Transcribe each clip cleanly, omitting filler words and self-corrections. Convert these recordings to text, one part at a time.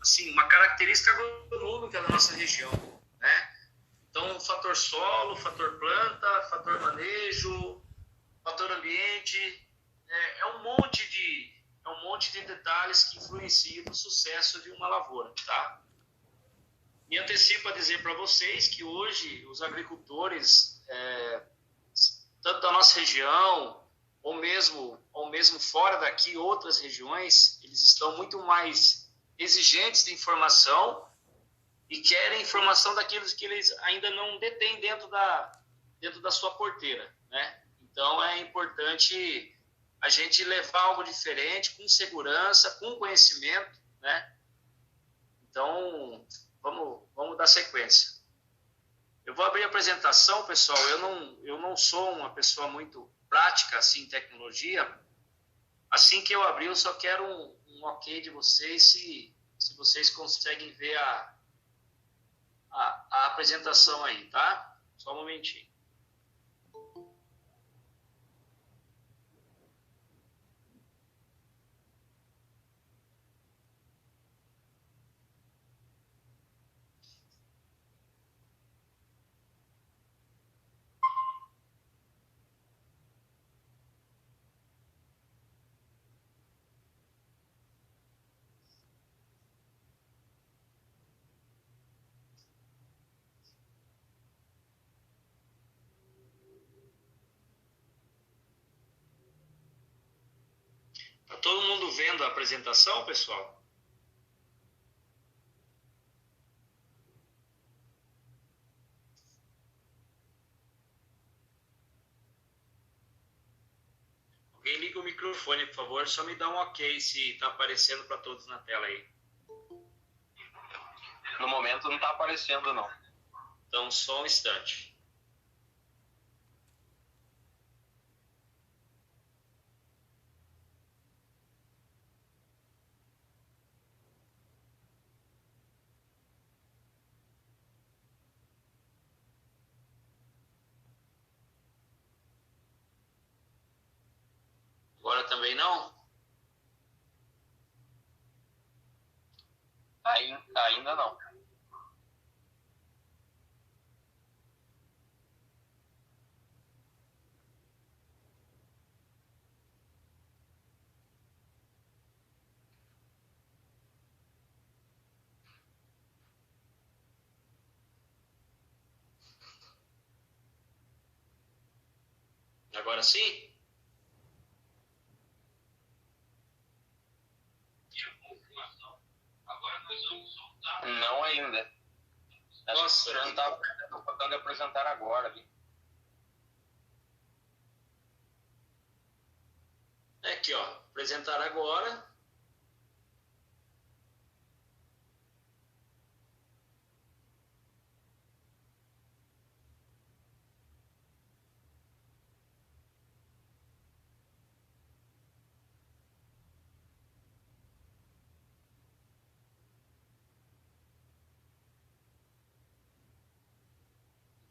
assim, uma característica agronômica da nossa região, né? Então, fator solo, fator planta, fator manejo, fator ambiente, é um monte de detalhes que influenciam no sucesso de uma lavoura, tá? Me antecipo a dizer para vocês que hoje os agricultores, tanto da nossa região, ou mesmo fora daqui, outras regiões, eles estão muito mais exigentes de informação e querem informação daquilo que eles ainda não detêm dentro da sua porteira, né? Então, é importante a gente levar algo diferente, com segurança, com conhecimento, né? Então, vamos dar sequência. Eu vou abrir a apresentação, pessoal. Eu não sou uma pessoa muito prática assim, em tecnologia. Assim que eu abrir, eu só quero um ok de vocês, se vocês conseguem ver a apresentação aí, tá? Só um momentinho. Tá todo mundo vendo a apresentação, pessoal? Alguém liga o microfone, por favor. Só me dá um ok se está aparecendo para todos na tela aí. No momento não está aparecendo, não. Então, só um instante. Agora também não? Ainda não. Agora sim? Não ainda. Nossa, não está podendo apresentar agora. Viu? Aqui, ó. Apresentar agora.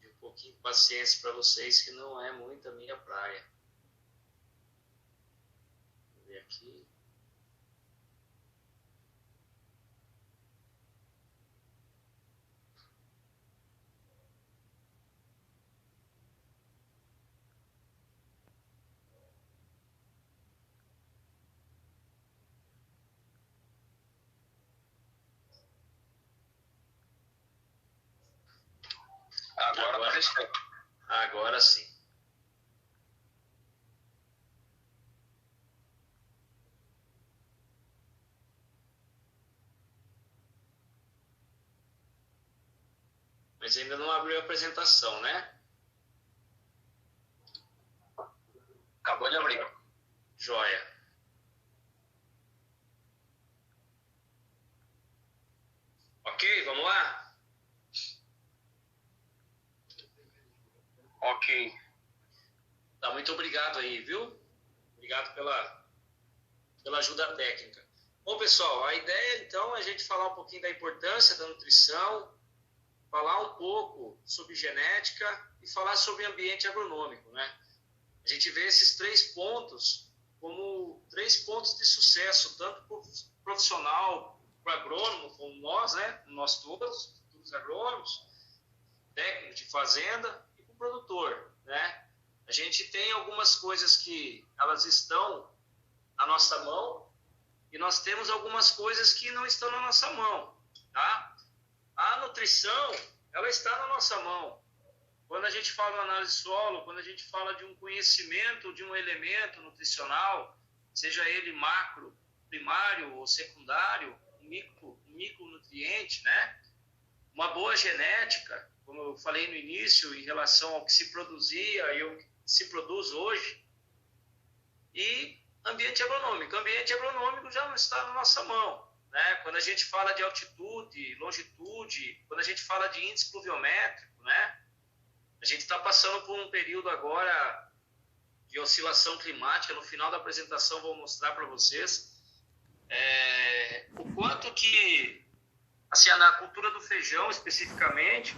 Um pouquinho de paciência para vocês, que não é muito a minha praia. Vou ver aqui. Agora apareceu. Agora sim. Mas ainda não abriu a apresentação, né? Acabou de abrir. Joia. Ok, vamos lá? Ok. Tá, muito obrigado aí, viu? Obrigado pela ajuda técnica. Bom, pessoal, a ideia, então, é a gente falar um pouquinho da importância da nutrição, falar um pouco sobre genética e falar sobre ambiente agronômico, né? A gente vê esses 3 pontos como 3 pontos de sucesso, tanto profissional para o agrônomo, como nós, né? Nós todos, futuros agrônomos, técnicos de fazenda e para o produtor, né? A gente tem algumas coisas que elas estão na nossa mão e nós temos algumas coisas que não estão na nossa mão, tá? A nutrição, ela está na nossa mão. Quando a gente fala de análise solo, quando a gente fala de um conhecimento de um elemento nutricional, seja ele macro, primário ou secundário, micronutriente, né? Uma boa genética, como eu falei no início, em relação ao que se produzia e ao que se produz hoje, e ambiente agronômico. Ambiente agronômico já não está na nossa mão, né? Quando a gente fala de altitude, longitude, quando a gente fala de índice pluviométrico, né? A gente está passando por um período agora de oscilação climática. No final da apresentação vou mostrar para vocês o quanto que, assim, na cultura do feijão especificamente,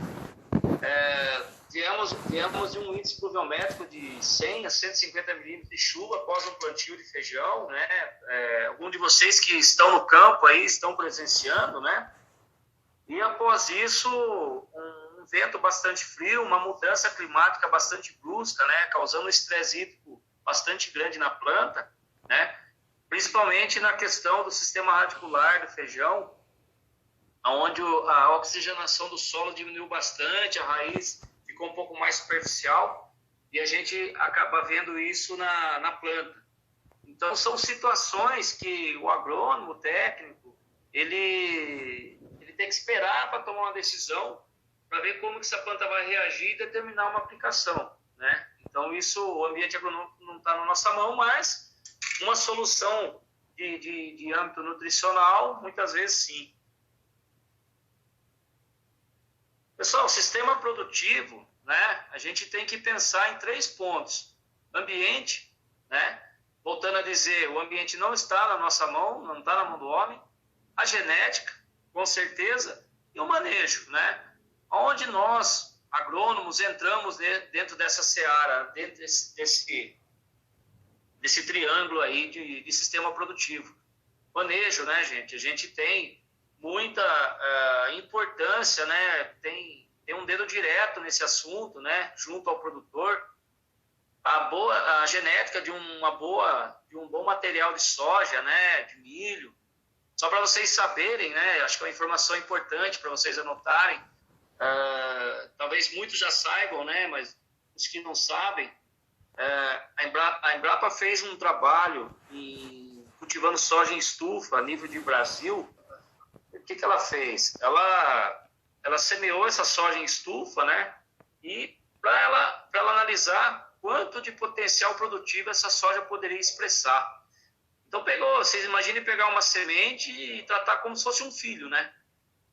viemos de um índice pluviométrico de 100 a 150 milímetros de chuva após um plantio de feijão, né? Alguns de vocês que estão no campo aí estão presenciando, né? E após isso, um vento bastante frio, uma mudança climática bastante brusca, né? Causando um estresse hídrico bastante grande na planta, né? Principalmente na questão do sistema radicular do feijão, onde a oxigenação do solo diminuiu bastante, a raiz ficou um pouco mais superficial e a gente acaba vendo isso na planta. Então, são situações que o agrônomo, o técnico, ele tem que esperar para tomar uma decisão, para ver como que essa planta vai reagir e determinar uma aplicação, né? Então, o ambiente agronômico não está na nossa mão, mas uma solução de âmbito nutricional, muitas vezes sim. Pessoal, o sistema produtivo, né, a gente tem que pensar em 3 pontos. Ambiente, né, voltando a dizer, o ambiente não está na nossa mão, não está na mão do homem. A genética, com certeza, e o manejo, né? Onde nós, agrônomos, entramos dentro dessa seara, dentro desse triângulo aí de sistema produtivo. Manejo, né, gente? A gente tem muita importância, né? Tem um dedo direto nesse assunto, né? Junto ao produtor. A genética de um bom material de soja, né? De milho. Só para vocês saberem, né? Acho que é uma informação importante para vocês anotarem. Talvez muitos já saibam, né? Mas os que não sabem, a Embrapa fez um trabalho cultivando soja em estufa a nível de Brasil. O que ela fez? Ela semeou essa soja em estufa, né? E para ela analisar quanto de potencial produtivo essa soja poderia expressar. Então vocês imaginem pegar uma semente e tratar como se fosse um filho, né?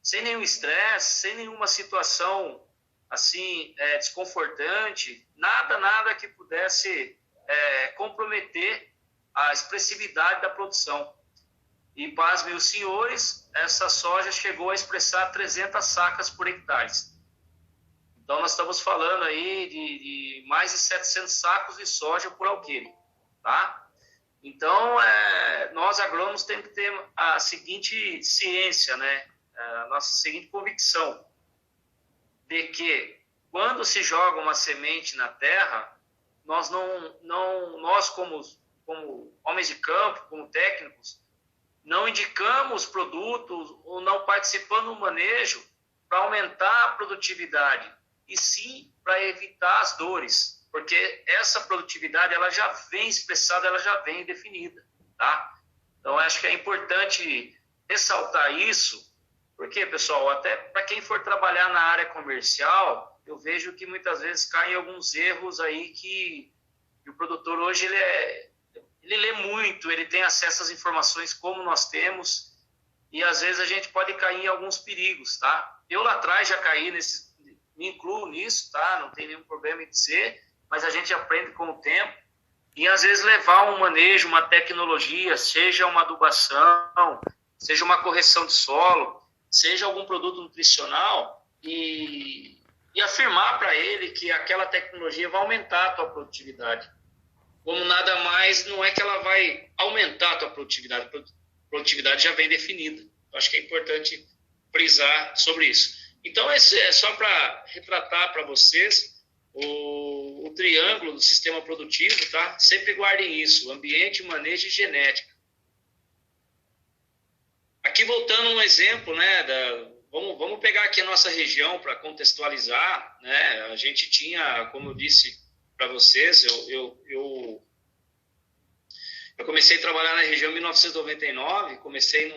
Sem nenhum estresse, sem nenhuma situação assim desconfortante, nada que pudesse comprometer a expressividade da produção. E, pasmem os senhores, essa soja chegou a expressar 300 sacas por hectare. Então, nós estamos falando aí de mais de 700 sacos de soja por alqueire, tá? Então, nós agrônomos temos que ter a seguinte ciência, né? A nossa seguinte convicção, de que quando se joga uma semente na terra, nós como homens de campo, como técnicos, não indicamos produtos ou não participando do manejo para aumentar a produtividade, e sim para evitar as dores, porque essa produtividade ela já vem expressada, ela já vem definida, tá? Então, acho que é importante ressaltar isso, porque, pessoal, até para quem for trabalhar na área comercial, eu vejo que muitas vezes caem alguns erros aí que o produtor hoje ele lê muito, ele tem acesso às informações como nós temos, e às vezes a gente pode cair em alguns perigos, tá? Eu lá atrás já caí me incluo nisso, tá? Não tem nenhum problema em dizer, mas a gente aprende com o tempo, e às vezes levar um manejo, uma tecnologia, seja uma adubação, seja uma correção de solo, seja algum produto nutricional, e afirmar para ele que aquela tecnologia vai aumentar a tua produtividade. Como nada mais, não é que ela vai aumentar a tua produtividade. A produtividade já vem definida, Acho que é importante frisar sobre isso. Então, esse é só para retratar para vocês o triângulo do sistema produtivo, tá? Sempre guardem isso, ambiente, manejo e genética. Aqui voltando um exemplo, né, vamos pegar aqui a nossa região para contextualizar, né? A gente tinha, como eu disse para vocês, eu comecei a trabalhar na região em 1999, comecei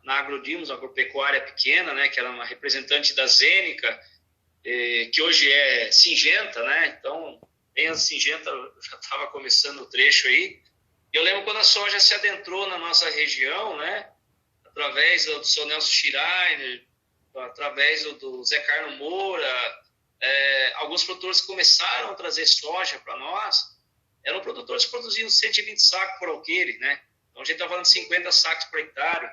na Agrodimos, uma agropecuária pequena, né, que era uma representante da Zênica, que hoje é Syngenta, né? Então, bem a Syngenta já estava começando o trecho aí. Eu lembro quando a soja se adentrou na nossa região, né? Através do seu Nelson Schreiner, através do Zé Carlos Moura, alguns produtores começaram a trazer soja para nós. Eram produtores que produziam 120 sacos por alqueire, né? Então, a gente está falando de 50 sacos por hectare.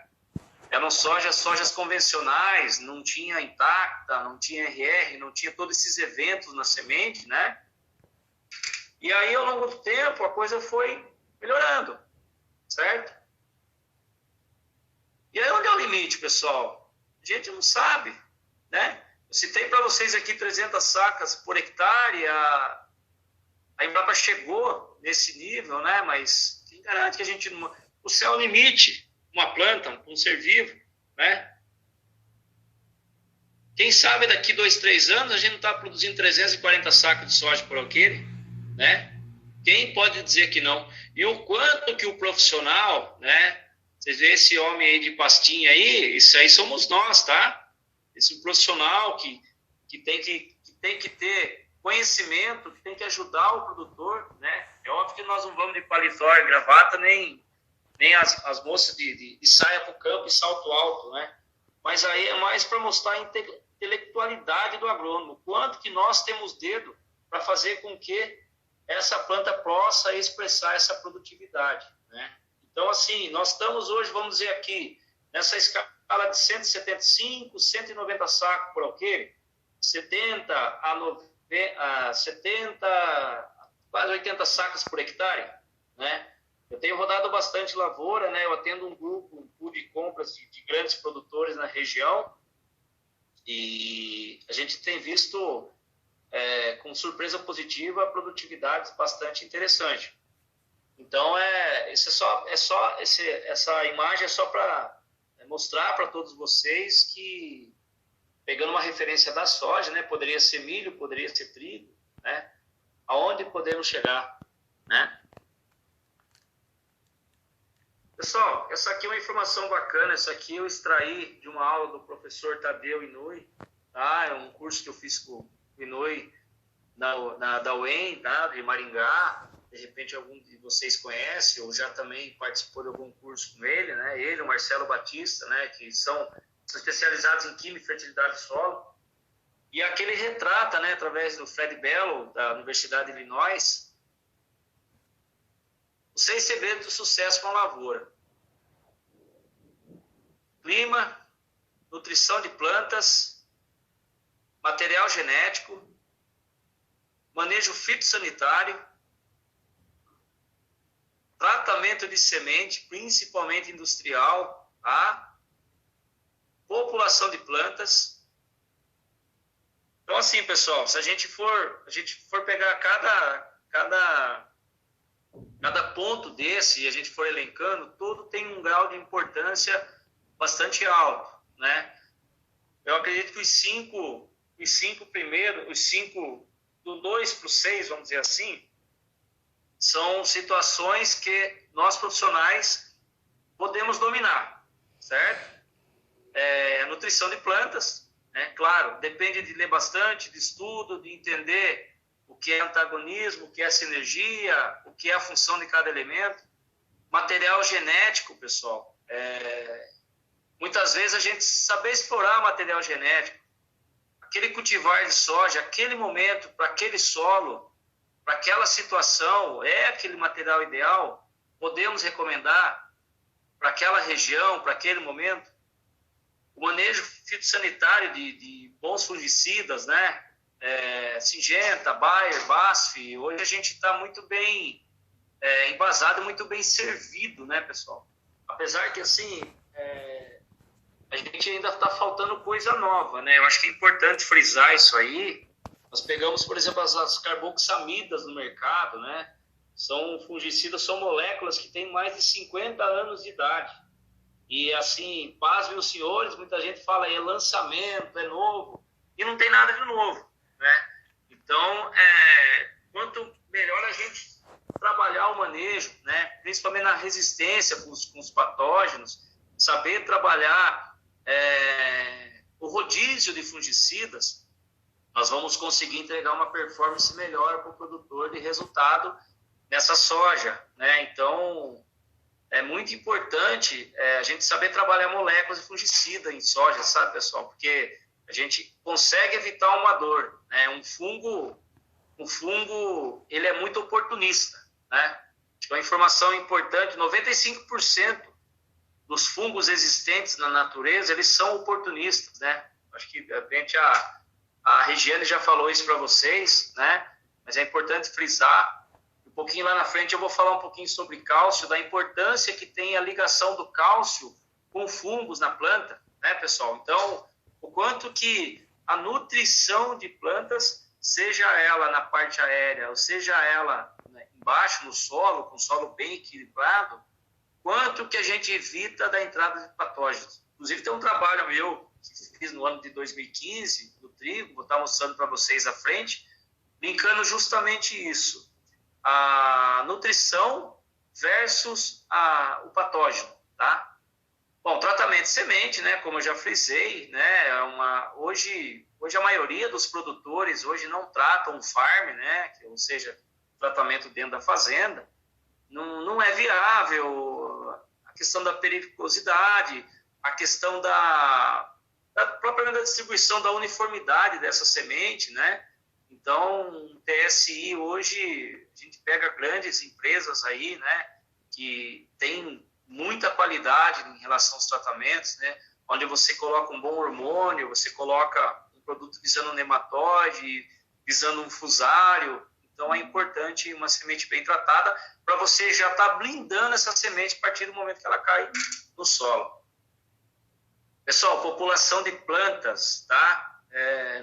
Eram sojas convencionais, não tinha intacta, não tinha RR, não tinha todos esses eventos na semente, né? E aí, ao longo do tempo, a coisa foi melhorando, certo? E aí, onde é o limite, pessoal? A gente não sabe, né? Eu citei para vocês aqui 300 sacas por hectare, a Embrapa chegou nesse nível, né? Mas quem garante que a gente não... O céu é o limite. Uma planta, um ser vivo, né? Quem sabe daqui 2, 3 anos a gente não está produzindo 340 sacos de soja por alqueire, né? Quem pode dizer que não? E o quanto que o profissional, né? Vocês vê esse homem aí de pastinha aí, isso aí somos nós, tá? Esse profissional que tem que ter conhecimento, que tem que ajudar o produtor, né? É óbvio que nós não vamos de paletó e gravata, nem as moças de saia para o campo e salto alto, né? Mas aí é mais para mostrar a intelectualidade do agrônomo, quanto que nós temos dedo para fazer com que essa planta possa expressar essa produtividade, né? Então, assim, nós estamos hoje, vamos dizer aqui, nessa escala de 175, 190 sacos por alqueire, 70 a 70, quase 80 sacas por hectare, né? Eu tenho rodado bastante lavoura, né? Eu atendo um pool de compras de grandes produtores na região e a gente tem visto com surpresa positiva produtividades bastante interessantes. Então, essa imagem é só para mostrar para todos vocês que, pegando uma referência da soja, né? Poderia ser milho, poderia ser trigo, né? Aonde podemos chegar, né? Pessoal, essa aqui é uma informação bacana. Essa aqui eu extraí de uma aula do professor Tadeu Inui, tá? É um curso que eu fiz com o Inui da UEM, tá? De Maringá. De repente algum de vocês conhece ou já também participou de algum curso com ele, né? Ele, o Marcelo Batista, né? Que são especializados em química e fertilidade do solo. E aqui ele retrata, né? Através do Fred Bello, da Universidade de Illinois, os 6 segredos do sucesso com a lavoura: clima, nutrição de plantas, material genético, manejo fitossanitário, tratamento de semente, principalmente industrial, tá? População de plantas. Então, assim, pessoal, se a gente for pegar cada ponto desse e a gente for elencando, todo tem um grau de importância bastante alto, né? Eu acredito que os cinco primeiros, os 5 do 2 para o 6, vamos dizer assim, são situações que nós profissionais podemos dominar, certo? Nutrição de plantas, né? Claro, depende de ler bastante, de estudo, de entender o que é antagonismo, o que é sinergia, o que é a função de cada elemento. Material genético, pessoal. Muitas vezes a gente saber explorar material genético, aquele cultivar de soja, aquele momento, para aquele solo, para aquela situação, é aquele material ideal, podemos recomendar para aquela região, para aquele momento. O manejo fitossanitário de bons fungicidas, né? Syngenta, Bayer, BASF, hoje a gente está muito bem embasado, muito bem servido, né, pessoal? Apesar que, assim, gente ainda está faltando coisa nova, né? Eu acho que é importante frisar isso aí. Nós pegamos, por exemplo, as carboxamidas no mercado, né? São fungicidas, são moléculas que têm mais de 50 anos de idade. E assim, pasmem os senhores, muita gente fala é lançamento, é novo, e não tem nada de novo, né? Então, quanto melhor a gente trabalhar o manejo, né? Principalmente na resistência com os patógenos, saber trabalhar o rodízio de fungicidas, nós vamos conseguir entregar uma performance melhor para o produtor de resultado nessa soja, né? Então, é muito importante a gente saber trabalhar moléculas de fungicida em soja, sabe, pessoal? Porque a gente consegue evitar uma dor, né? Um fungo, ele é muito oportunista, né? Uma informação importante, 95% dos fungos existentes na natureza, eles são oportunistas, né? Acho que a Regiane já falou isso para vocês, né? Mas é importante frisar. Um pouquinho lá na frente eu vou falar um pouquinho sobre cálcio, da importância que tem a ligação do cálcio com fungos na planta, né, pessoal? Então, o quanto que a nutrição de plantas, seja ela na parte aérea, ou seja ela, né, embaixo no solo, com o solo bem equilibrado, quanto que a gente evita da entrada de patógenos. Inclusive, tem um trabalho meu que fiz no ano de 2015, do trigo, vou estar mostrando para vocês à frente, brincando justamente isso. A nutrição versus o patógeno, tá? Bom, tratamento de semente, né, como eu já frisei, né, hoje a maioria dos produtores hoje não tratam farm, né, ou seja, tratamento dentro da fazenda, não é viável. A questão da perigosidade, a questão propriamente da distribuição, da uniformidade dessa semente, né? Então, TSI hoje, a gente pega grandes empresas aí, né, que tem muita qualidade em relação aos tratamentos, né, onde você coloca um bom hormônio, você coloca um produto visando um nematóide, visando um fusário. Então, é importante uma semente bem tratada para você já estar blindando essa semente a partir do momento que ela cai no solo. Pessoal, população de plantas, tá?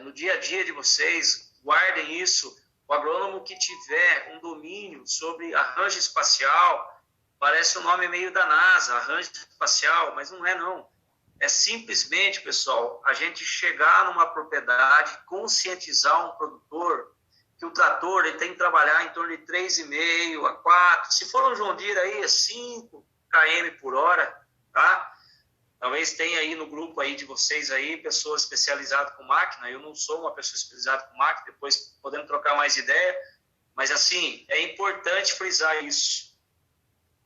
No dia a dia de vocês, guardem isso. O agrônomo que tiver um domínio sobre arranjo espacial, parece um nome meio da NASA, arranjo espacial, mas não é não. É simplesmente, pessoal, a gente chegar numa propriedade, conscientizar um produtor que o trator ele tem que trabalhar em torno de 3,5 a 4, se for um John Deere aí, é 5 km por hora, tá? Talvez tenha aí no grupo aí de vocês aí, pessoas especializadas com máquina. Eu não sou uma pessoa especializada com máquina, depois podemos trocar mais ideia. Mas, assim, é importante frisar isso.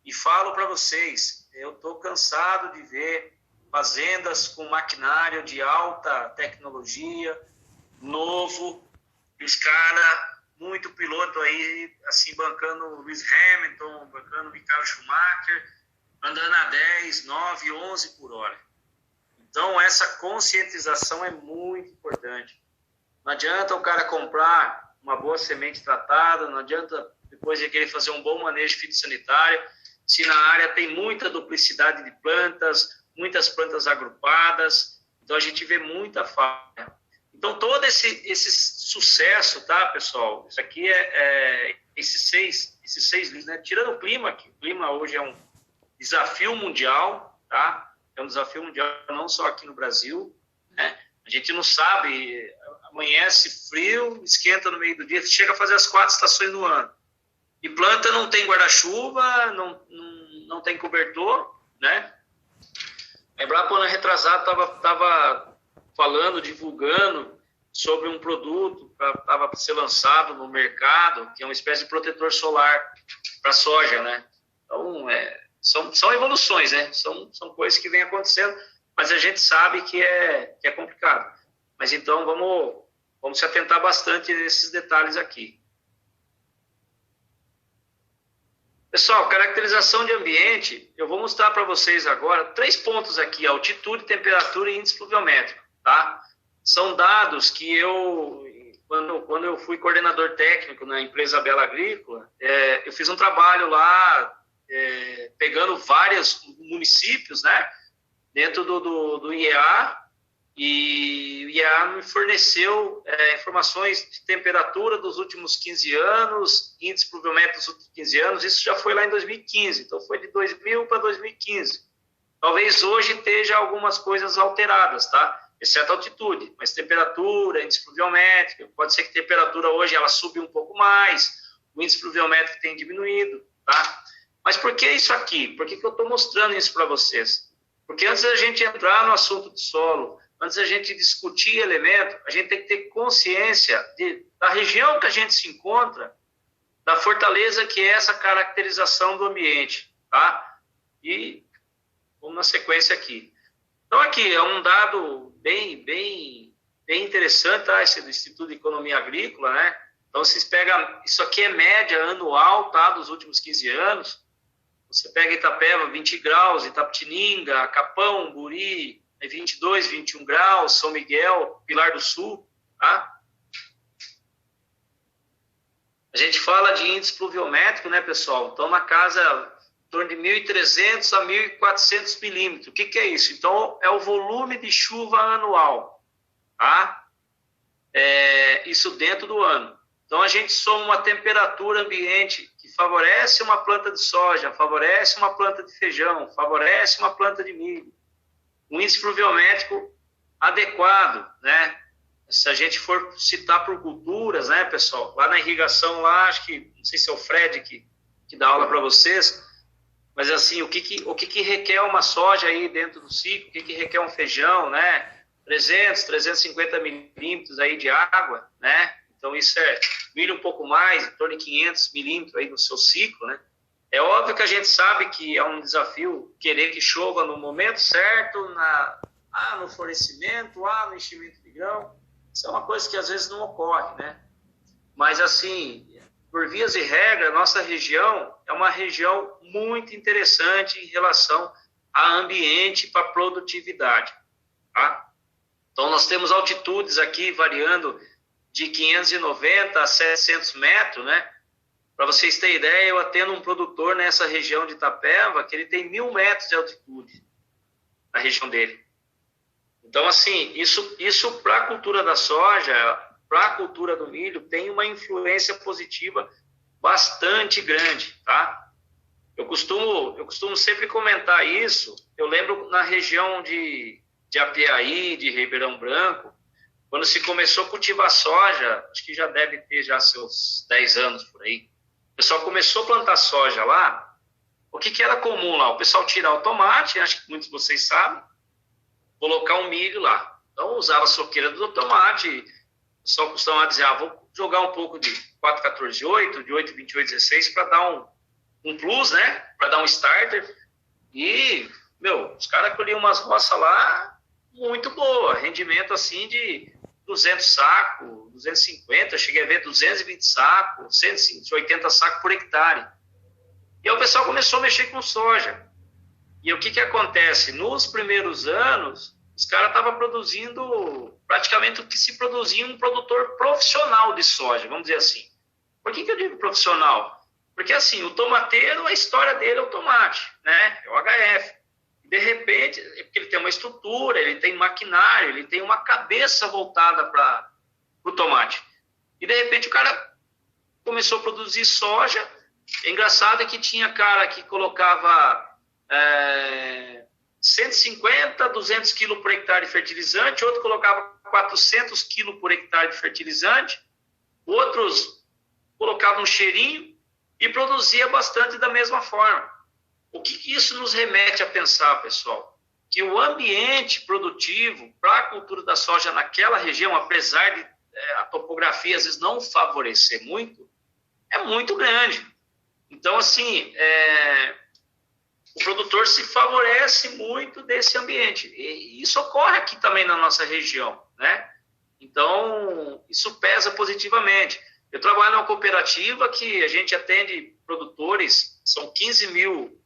E falo para vocês, eu estou cansado de ver fazendas com maquinário de alta tecnologia, novo, e os caras, muito piloto aí, assim, bancando o Lewis Hamilton, bancando o Michael Schumacher, andando a 10, 9, 11 por hora. Então, essa conscientização é muito importante. Não adianta o cara comprar uma boa semente tratada, não adianta depois ele querer fazer um bom manejo fitossanitário, se na área tem muita duplicidade de plantas, muitas plantas agrupadas, então a gente vê muita falha. Então, todo esse sucesso, tá, pessoal? Isso aqui esses seis livros, né? Tirando o clima, que o clima hoje é um desafio mundial, tá? É um desafio mundial não só aqui no Brasil, né? A gente não sabe, amanhece frio, esquenta no meio do dia, chega a fazer as 4 estações no ano. E planta não tem guarda-chuva, não tem cobertor, né? Lembrar quando retrasado estava falando, divulgando sobre um produto que estava para ser lançado no mercado, que é uma espécie de protetor solar para soja, né? Então, são evoluções, né? São coisas que vêm acontecendo, mas a gente sabe que é complicado. Mas então vamos se atentar bastante nesses detalhes aqui. Pessoal, caracterização de ambiente, eu vou mostrar para vocês agora 3 pontos aqui, altitude, temperatura e índice pluviométrico, tá? São dados que quando eu fui coordenador técnico na empresa Bela Agrícola, eu fiz um trabalho lá, pegando vários municípios, né? dentro do IEA, e o IEA me forneceu informações de temperatura dos últimos 15 anos, índice pluviométrico dos últimos 15 anos, isso já foi lá em 2015, então foi de 2000 para 2015. Talvez hoje esteja algumas coisas alteradas, tá? Exceto a altitude, mas temperatura, índice pluviométrico, pode ser que a temperatura hoje ela suba um pouco mais, o índice pluviométrico tem diminuído, tá? Mas por que isso aqui? Por que eu estou mostrando isso para vocês? Porque antes da gente entrar no assunto de solo, antes da gente discutir elemento, a gente tem que ter consciência da região que a gente se encontra, da fortaleza que é essa caracterização do ambiente, tá? E vamos na sequência aqui. Então, aqui é um dado bem interessante, tá? Esse do Instituto de Economia Agrícola, né? Então, vocês pegam, isso aqui é média anual, tá? Dos últimos 15 anos. Você pega Itapeva, 20 graus, Itapetininga, Capão, Buri, 22, 21 graus, São Miguel, Pilar do Sul, tá? A gente fala de índice pluviométrico, né, pessoal? Então, na casa em torno de 1.300 a 1.400 milímetros. O que é isso? Então, é o volume de chuva anual, tá? Isso dentro do ano. Então, a gente soma uma temperatura ambiente que favorece uma planta de soja, favorece uma planta de feijão, favorece uma planta de milho. Um índice pluviométrico adequado, né? Se a gente for citar por culturas, né, pessoal? Lá na irrigação, lá, acho que, não sei se é o Fred que dá aula para vocês, mas assim, o que requer uma soja aí dentro do ciclo, o que requer um feijão, né? 300, 350 milímetros aí de água, né? Então, isso é milho um pouco mais, em torno de 500 milímetros aí no seu ciclo, né? É óbvio que a gente sabe que é um desafio querer que chova no momento certo, no florescimento, no enchimento de grão. Isso é uma coisa que às vezes não ocorre, né? Mas, assim, por vias de regra, a nossa região é uma região muito interessante em relação a ambiente para produtividade, tá? Então, nós temos altitudes aqui variando de 590 a 700 metros, né? Para vocês terem ideia, eu atendo um produtor nessa região de Itapeva que ele tem 1.000 metros de altitude na região dele. Então, assim, isso para a cultura da soja, para a cultura do milho, tem uma influência positiva bastante grande, tá? Eu costumo sempre comentar isso. Eu lembro na região de Apiaí, de Ribeirão Branco, quando se começou a cultivar soja, acho que já deve ter já seus 10 anos por aí, o pessoal começou a plantar soja lá. O que era comum lá? O pessoal tirar o tomate, acho que muitos de vocês sabem, colocar um milho lá. Então, usava a soqueira do tomate. O pessoal costumava dizer, vou jogar um pouco de 4,14,8, de 8,28,16 para dar um plus, né? Para dar um starter. E, os caras colhiam umas roças lá muito boa. Rendimento, assim, de 200 sacos, 250, eu cheguei a ver 220 sacos, 180 sacos por hectare. E aí o pessoal começou a mexer com soja. E o que acontece? Nos primeiros anos, os caras estavam produzindo praticamente o que se produzia um produtor profissional de soja, vamos dizer assim. Por que eu digo profissional? Porque, assim, o tomateiro, a história dele é o tomate, né? É o HF. De repente, porque ele tem uma estrutura, ele tem maquinário, ele tem uma cabeça voltada para o tomate. E, de repente, o cara começou a produzir soja. É engraçado que tinha cara que colocava 150, 200 quilos por hectare de fertilizante, outro colocava 400 quilos por hectare de fertilizante, outros colocavam um cheirinho e produzia bastante da mesma forma. O que isso nos remete a pensar, pessoal? Que o ambiente produtivo para a cultura da soja naquela região, apesar de a topografia às vezes não favorecer muito, é muito grande. Então, assim, o produtor se favorece muito desse ambiente. E isso ocorre aqui também na nossa região, né? Então, isso pesa positivamente. Eu trabalho numa cooperativa que a gente atende produtores, são 15 mil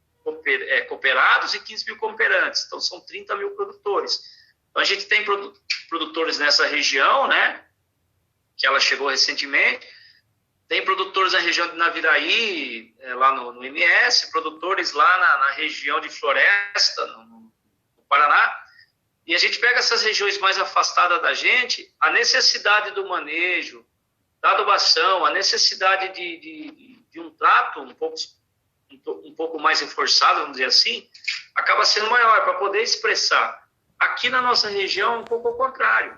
cooperados e 15 mil cooperantes, então são 30 mil produtores. Então, a gente tem produtores nessa região, né? Que ela chegou recentemente. Tem produtores na região de Naviraí, lá no MS, produtores lá na região de Floresta, no Paraná, e a gente pega essas regiões mais afastadas da gente, a necessidade do manejo, da adubação, a necessidade de um trato um pouco mais reforçado, vamos dizer assim, acaba sendo maior para poder expressar. Aqui na nossa região, um pouco ao contrário.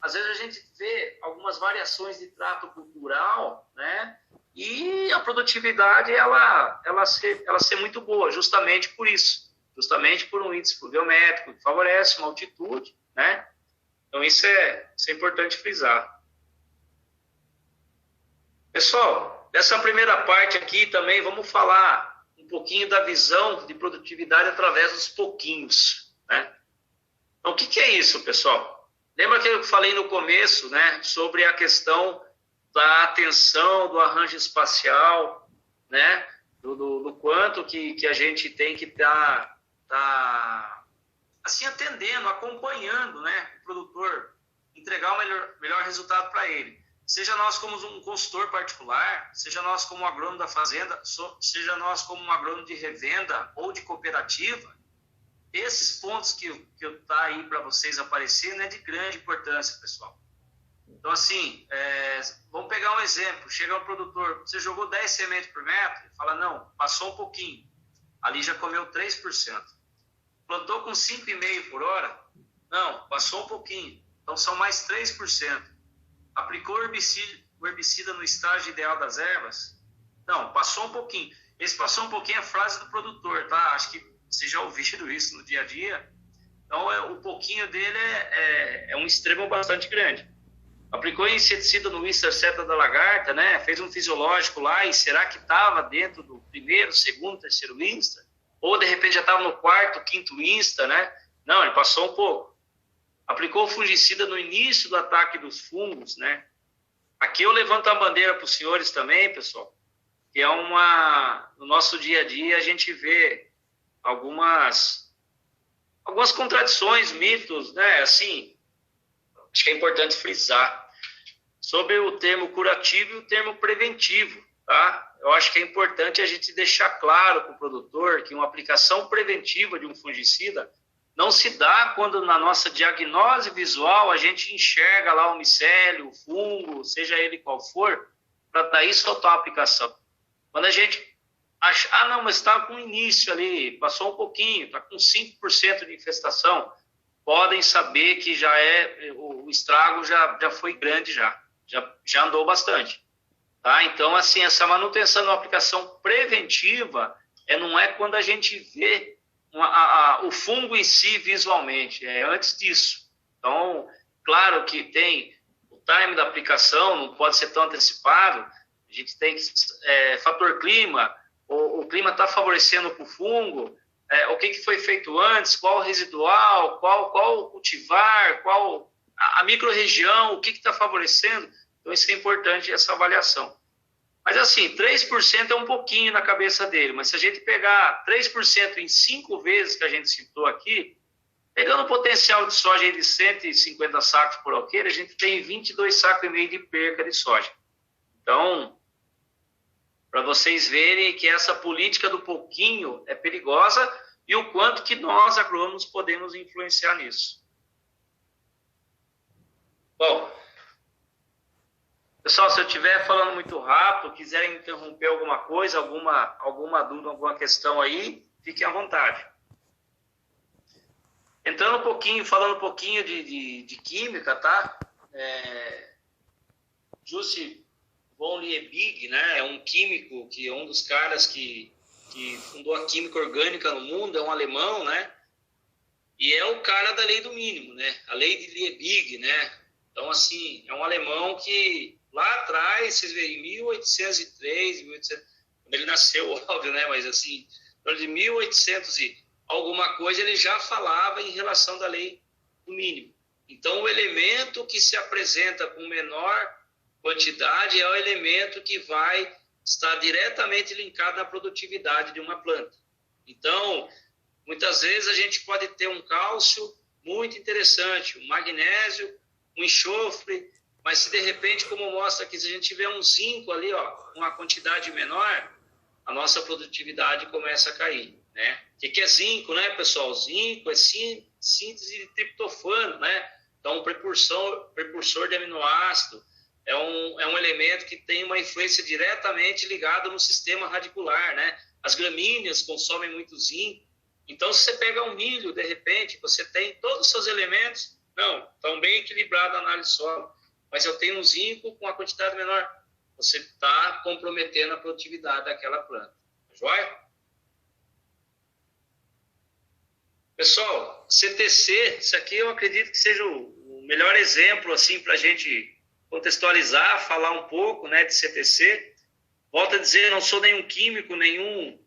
Às vezes a gente vê algumas variações de trato cultural, né? E a produtividade ela ser muito boa, justamente por isso, justamente por um índice pluviométrico que favorece uma altitude, né? Então isso é importante frisar. Pessoal, dessa primeira parte aqui também vamos falar um pouquinho da visão de produtividade através dos pouquinhos, né? Então o que é isso, pessoal? Lembra que eu falei no começo, né, sobre a questão da atenção, do arranjo espacial, né, do quanto que a gente tem que estar assim, atendendo, acompanhando, né, o produtor, entregar o melhor resultado para ele. Seja nós como um consultor particular, seja nós como um agrônomo da fazenda, seja nós como um agrônomo de revenda ou de cooperativa, esses pontos que tá aí para vocês aparecerem é de grande importância, pessoal. Então, assim, vamos pegar um exemplo. Chega um produtor, você jogou 10 sementes por metro, ele fala, não, passou um pouquinho. Ali já comeu 3%. Plantou com 5,5 por hora? Não, passou um pouquinho. Então, são mais 3%. Aplicou o herbicida no estágio ideal das ervas? Não, passou um pouquinho. Esse passou um pouquinho é a frase do produtor, tá? Acho que vocês já ouviram isso no dia a dia. Então, o pouquinho dele é um extremo bastante grande. Aplicou inseticida no Insta seta da lagarta, né? Fez um fisiológico lá, e será que estava dentro do primeiro, segundo, terceiro Insta? Ou, de repente, já estava no quarto, quinto Insta, né? Não, ele passou um pouco. Aplicou o fungicida no início do ataque dos fungos, né? Aqui eu levanto a bandeira para os senhores também, pessoal, que no nosso dia a dia a gente vê algumas contradições, mitos, né? Assim, acho que é importante frisar sobre o termo curativo e o termo preventivo, tá? Eu acho que é importante a gente deixar claro para o produtor que uma aplicação preventiva de um fungicida não se dá quando na nossa diagnose visual a gente enxerga lá o micélio, o fungo, seja ele qual for, para daí soltar a aplicação. Quando a gente acha, não, mas está com início ali, passou um pouquinho, está com 5% de infestação, podem saber que o estrago já foi grande, já andou bastante. Tá? Então, assim, essa manutenção de uma aplicação preventiva não é quando a gente vê o fungo em si visualmente, é antes disso. Então, claro que tem o time da aplicação, não pode ser tão antecipado, a gente tem fator clima, o clima está favorecendo para o fungo, o que foi feito antes, qual o residual, qual o cultivar, qual a micro-região, o que está favorecendo. Então, isso é importante, essa avaliação. Mas, assim, 3% é um pouquinho na cabeça dele, mas se a gente pegar 3% em 5 vezes que a gente citou aqui, pegando o potencial de soja de 150 sacos por alqueire, a gente tem 22,5 sacos de perca de soja. Então, para vocês verem que essa política do pouquinho é perigosa e o quanto que nós, agrônomos, podemos influenciar nisso. Bom, pessoal, se eu estiver falando muito rápido, quiserem interromper alguma coisa, alguma dúvida, alguma questão aí, fiquem à vontade. Entrando falando um pouquinho de química, tá? Jussi von Liebig, né? É um químico que é um dos caras que fundou a química orgânica no mundo, é um alemão, né? E é o cara da lei do mínimo, né? A lei de Liebig, né? Então, assim, é um alemão que lá atrás, vocês veem, em 1803, quando ele nasceu, óbvio, né? Mas assim, de 1800 e alguma coisa, ele já falava em relação da lei do mínimo. Então, o elemento que se apresenta com menor quantidade é o elemento que vai estar diretamente linkado na produtividade de uma planta. Então, muitas vezes a gente pode ter um cálcio muito interessante, um magnésio, um enxofre, mas se de repente, como mostra aqui, se a gente tiver um zinco ali, ó, uma quantidade menor, a nossa produtividade começa a cair. né? O que é zinco, né, pessoal? Zinco é síntese de triptofano, né? Então, precursor de aminoácido é um elemento que tem uma influência diretamente ligada no sistema radicular, né? As gramíneas consomem muito zinco. Então, se você pega um milho, de repente, você tem todos os seus elementos, não, estão bem equilibrados a análise solo, mas eu tenho um zinco com a quantidade menor. Você está comprometendo a produtividade daquela planta. Joia? Pessoal, CTC, isso aqui eu acredito que seja o melhor exemplo assim, para a gente contextualizar, falar um pouco, né, de CTC. Volto a dizer, não sou nenhum químico, nenhum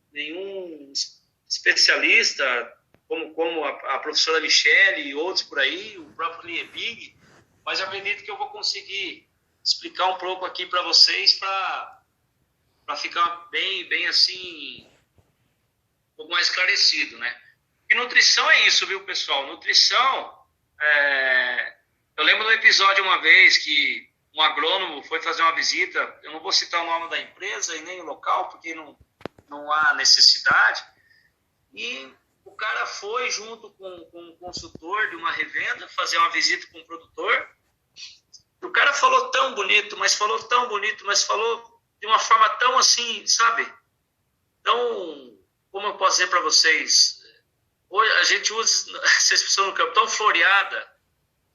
especialista, como a professora Michele e outros por aí, o próprio Liebig, mas eu acredito que eu vou conseguir explicar um pouco aqui para vocês para ficar bem assim, um pouco mais esclarecido, né? E nutrição é isso, viu, pessoal? Nutrição, eu lembro do episódio uma vez que um agrônomo foi fazer uma visita, eu não vou citar o nome da empresa e nem o local, porque não há necessidade, e o cara foi junto com um consultor de uma revenda fazer uma visita com um produtor. O cara falou tão bonito, mas falou de uma forma tão assim, sabe? Tão, como eu posso dizer para vocês, hoje a gente usa essa expressão no campo, tão floreada,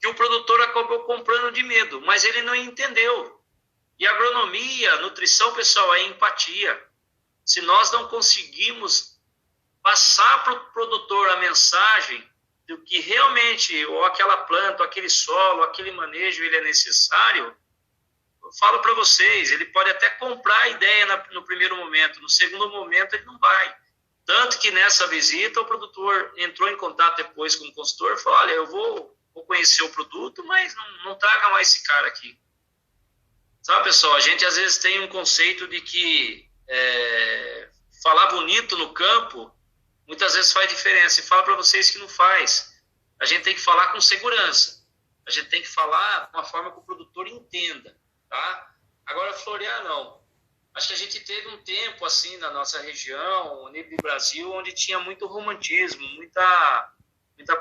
que o produtor acabou comprando de medo, mas ele não entendeu. E agronomia, nutrição, pessoal, é empatia. Se nós não conseguimos passar para o produtor a mensagem do que realmente, ou aquela planta, ou aquele solo, ou aquele manejo, ele é necessário, eu falo para vocês, ele pode até comprar a ideia no primeiro momento, no segundo momento ele não vai. Tanto que nessa visita o produtor entrou em contato depois com o consultor e falou, olha, eu vou conhecer o produto, mas não traga mais esse cara aqui. Sabe, pessoal, a gente às vezes tem um conceito de que falar bonito no campo muitas vezes faz diferença, e falo para vocês que não faz. A gente tem que falar com segurança, a gente tem que falar de uma forma que o produtor entenda, tá? Agora, florear não. Acho que a gente teve um tempo, assim, na nossa região, no nível do Brasil, onde tinha muito romantismo, muita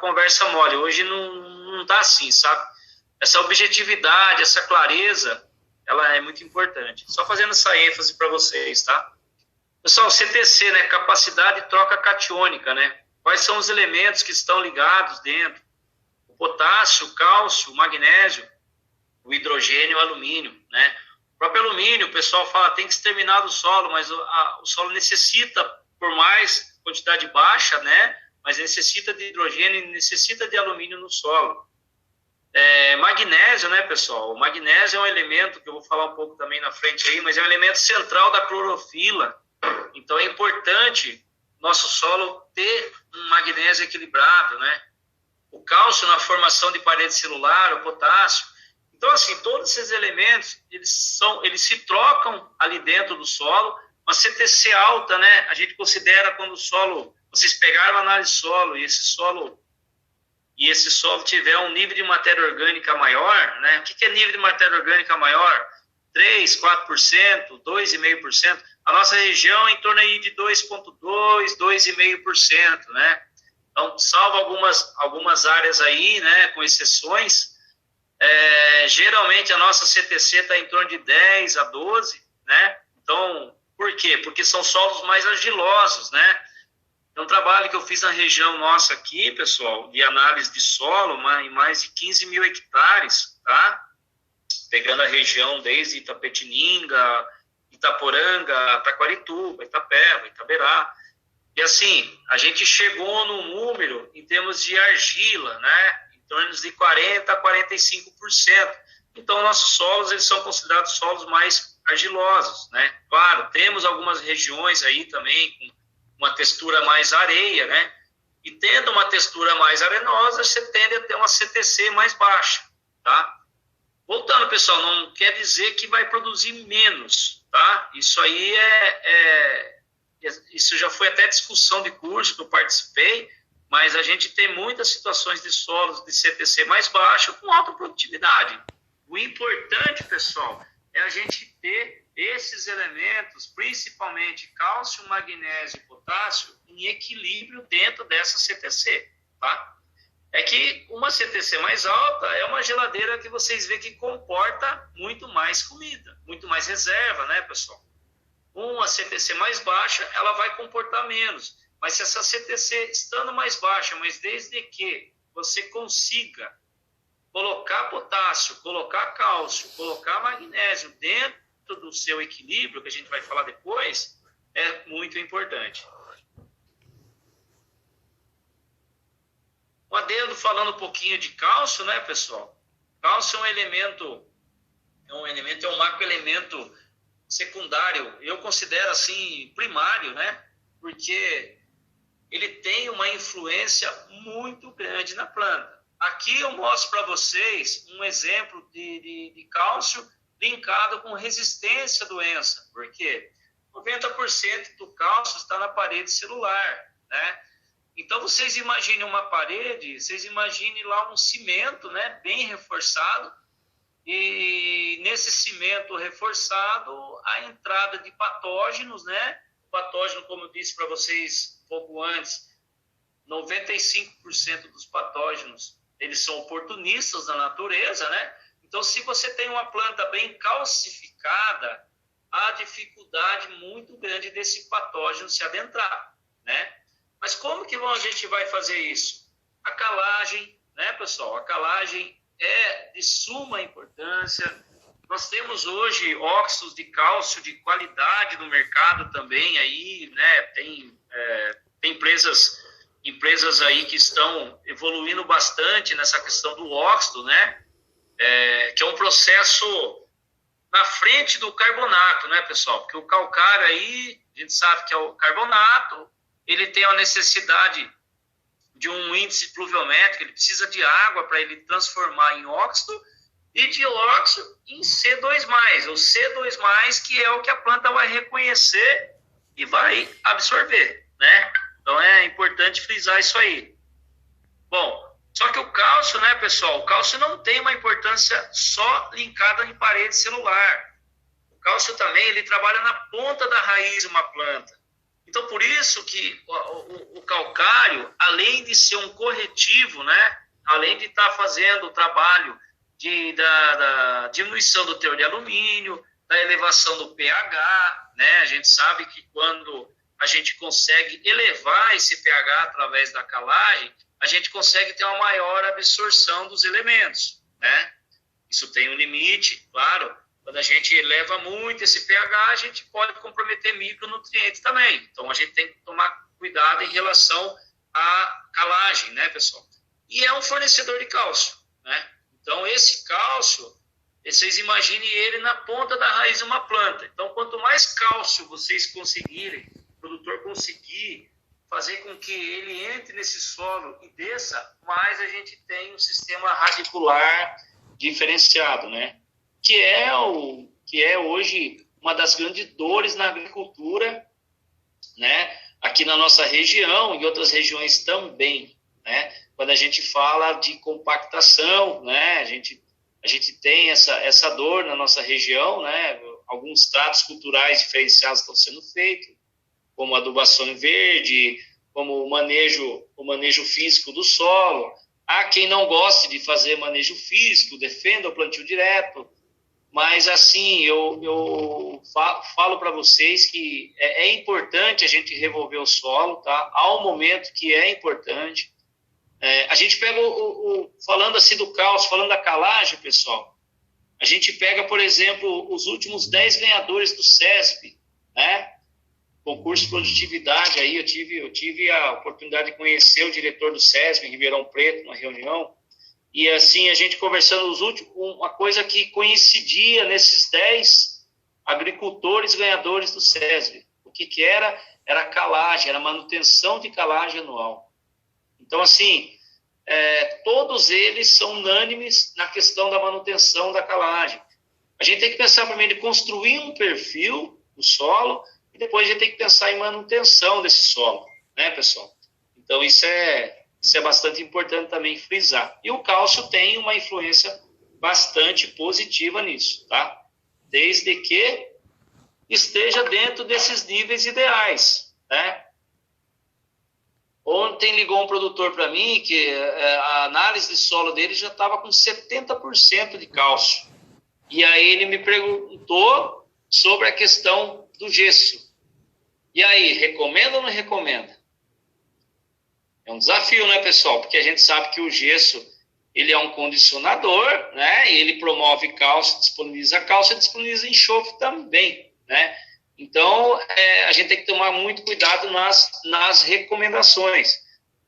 conversa mole. Hoje não tá assim, sabe? Essa objetividade, essa clareza, ela é muito importante. Só fazendo essa ênfase para vocês, tá? Pessoal, CTC, né? Capacidade de troca catiônica, né? Quais são os elementos que estão ligados dentro? O potássio, o cálcio, o magnésio, o hidrogênio e o alumínio, né? O próprio alumínio, o pessoal fala, tem que exterminar do solo, mas o solo necessita, por mais quantidade baixa, né? Mas necessita de hidrogênio e necessita de alumínio no solo. Magnésio, né, pessoal? O magnésio é um elemento, que eu vou falar um pouco também na frente aí, mas é um elemento central da clorofila. Então é importante nosso solo ter um magnésio equilibrado, né? O cálcio na formação de parede celular, o potássio. Então, assim, todos esses elementos, eles se trocam ali dentro do solo. Uma CTC alta, né? A gente considera quando o solo, vocês pegaram a análise solo e esse solo tiver um nível de matéria orgânica maior, né? O que é nível de matéria orgânica maior? 3%, 4%, 2,5%. A nossa região é em torno aí de 2,2%, 2,5%, né? Então, salvo algumas áreas aí, né, com exceções, geralmente a nossa CTC está em torno de 10 a 12, né? Então, por quê? Porque são solos mais argilosos, né? É um trabalho que eu fiz na região nossa aqui, pessoal, de análise de solo, em mais de 15 mil hectares, tá? Pegando a região desde Itapetininga, Itaporanga, Taquarituba, Itapeva, Itaberá. E assim, a gente chegou num número, em termos de argila, né? Em torno de 40% a 45%. Então, nossos solos, eles são considerados solos mais argilosos, né? Claro, temos algumas regiões aí também com uma textura mais areia, né? E tendo uma textura mais arenosa, você tende a ter uma CTC mais baixa, tá? Voltando, pessoal, não quer dizer que vai produzir menos, tá? Isso aí isso já foi até discussão de curso que eu participei, mas a gente tem muitas situações de solos de CTC mais baixo com alta produtividade. O importante, pessoal, é a gente ter esses elementos, principalmente cálcio, magnésio e potássio, em equilíbrio dentro dessa CTC, tá? É que uma CTC mais alta é uma geladeira que vocês veem que comporta muito mais comida, muito mais reserva, né, pessoal? Uma CTC mais baixa, ela vai comportar menos. Mas se essa CTC estando mais baixa, mas desde que você consiga colocar potássio, colocar cálcio, colocar magnésio dentro do seu equilíbrio, que a gente vai falar depois, é muito importante. Um adendo falando um pouquinho de cálcio, né, pessoal? Cálcio é um elemento, é um macroelemento secundário. Eu considero assim primário, né? Porque ele tem uma influência muito grande na planta. Aqui eu mostro para vocês um exemplo de cálcio linkado com resistência à doença. Por quê? 90% do cálcio está na parede celular, né? Então, vocês imaginem uma parede, vocês imaginem lá um cimento, né, bem reforçado, e nesse cimento reforçado, a entrada de patógenos, né? O patógeno, como eu disse para vocês um pouco antes, 95% dos patógenos, eles são oportunistas da natureza, né? Então, se você tem uma planta bem calcificada, há dificuldade muito grande desse patógeno se adentrar, né? Mas como que a gente vai fazer isso? A calagem, né, pessoal? A calagem é de suma importância. Nós temos hoje óxidos de cálcio de qualidade no mercado também aí, né? Tem empresas aí que estão evoluindo bastante nessa questão do óxido, né? Que é um processo na frente do carbonato, né, pessoal? Porque o calcário aí, a gente sabe que é o carbonato, ele tem a necessidade de um índice pluviométrico, ele precisa de água para ele transformar em óxido e de óxido em C2+, ou C2+, que é o que a planta vai reconhecer e vai absorver, né? Então é importante frisar isso aí. Bom, só que o cálcio, né, pessoal, o cálcio não tem uma importância só linkada em parede celular. O cálcio também, ele trabalha na ponta da raiz de uma planta. Então, por isso que o calcário, além de ser um corretivo, né, além de estar fazendo o trabalho da diminuição do teor de alumínio, da elevação do pH, né, a gente sabe que quando a gente consegue elevar esse pH através da calagem, a gente consegue ter uma maior absorção dos elementos, né? Isso tem um limite, claro. Quando a gente eleva muito esse pH, a gente pode comprometer micronutrientes também. Então, a gente tem que tomar cuidado em relação à calagem, né, pessoal? E é um fornecedor de cálcio, né? Então, esse cálcio, vocês imaginem ele na ponta da raiz de uma planta. Então, quanto mais cálcio vocês conseguirem, o produtor conseguir fazer com que ele entre nesse solo e desça, mais a gente tem um sistema radicular diferenciado, né? Que é hoje uma das grandes dores na agricultura, né? Aqui na nossa região e outras regiões também, né? Quando a gente fala de compactação, né? A gente tem essa dor na nossa região, né? Alguns tratos culturais diferenciados estão sendo feitos, como adubação em verde, como o manejo físico do solo. Há quem não goste de fazer manejo físico, defenda o plantio direto, mas assim, eu falo para vocês que é importante a gente revolver o solo, tá? Há um momento que é importante. A gente pega, falando assim do cálcio, falando da calagem, pessoal, a gente pega, por exemplo, os últimos 10 ganhadores do SESB, né? Concurso de produtividade, aí eu tive a oportunidade de conhecer o diretor do SESB em Ribeirão Preto, numa reunião, e assim, a gente conversando uma coisa que coincidia nesses 10 agricultores ganhadores do SESB. O que era? Era calagem, era manutenção de calagem anual. Então, assim, todos eles são unânimes na questão da manutenção da calagem. A gente tem que pensar primeiro em construir um perfil do solo, e depois a gente tem que pensar em manutenção desse solo, né, pessoal? Então, isso é bastante importante também frisar. E o cálcio tem uma influência bastante positiva nisso, tá? Desde que esteja dentro desses níveis ideais, né? Ontem ligou um produtor para mim que a análise de solo dele já estava com 70% de cálcio. E aí ele me perguntou sobre a questão do gesso. E aí, recomenda ou não recomenda? É um desafio, né, pessoal? Porque a gente sabe que o gesso, ele é um condicionador, né? E ele promove cálcio, disponibiliza enxofre também, né? Então, a gente tem que tomar muito cuidado nas recomendações.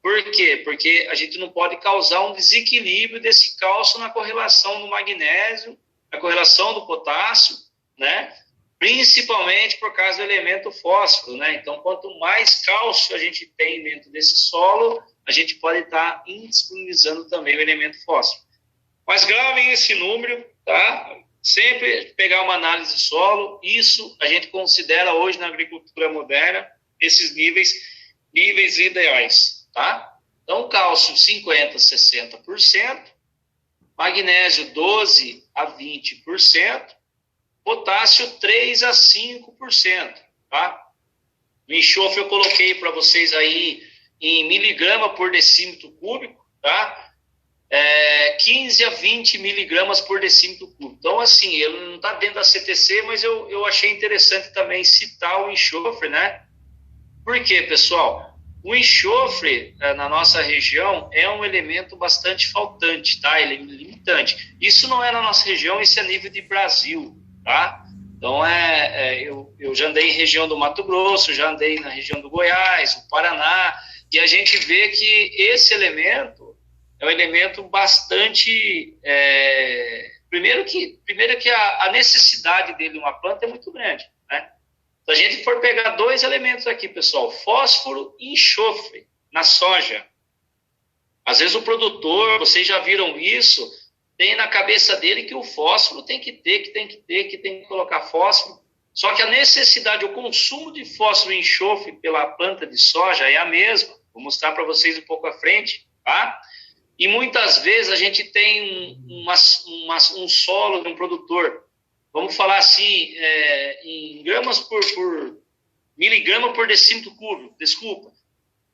Por quê? Porque a gente não pode causar um desequilíbrio desse cálcio na correlação do magnésio, na correlação do potássio, né? Principalmente por causa do elemento fósforo, né? Então, quanto mais cálcio a gente tem dentro desse solo, a gente pode estar indisponibilizando também o elemento fósforo. Mas gravem esse número, tá? Sempre pegar uma análise de solo, isso a gente considera hoje na agricultura moderna, esses níveis ideais, tá? Então, cálcio 50% a 60%, magnésio 12% a 20%, potássio 3% a 5%, tá? O enxofre eu coloquei para vocês aí em miligrama por decímetro cúbico, tá? 15 a 20 miligramas por decímetro cúbico. Então, assim, ele não está dentro da CTC, mas eu achei interessante também citar o enxofre, né? Por quê, pessoal? O enxofre, na nossa região, é um elemento bastante faltante, tá? Ele é limitante. Isso não é na nossa região, isso é nível de Brasil, tá? Então, eu já andei em região do Mato Grosso, já andei na região do Goiás, do Paraná, e a gente vê que esse elemento é um elemento bastante... Primeiro que a necessidade dele numa planta é muito grande, né? Se a gente for pegar dois elementos aqui, pessoal, fósforo e enxofre na soja, às vezes o produtor, vocês já viram isso, tem na cabeça dele que o fósforo tem que colocar fósforo, só que a necessidade, o consumo de fósforo e enxofre pela planta de soja é a mesma, vou mostrar para vocês um pouco à frente, tá? E muitas vezes a gente tem um solo de um produtor, vamos falar assim, em gramas por miligrama por decímetro cúbico, desculpa.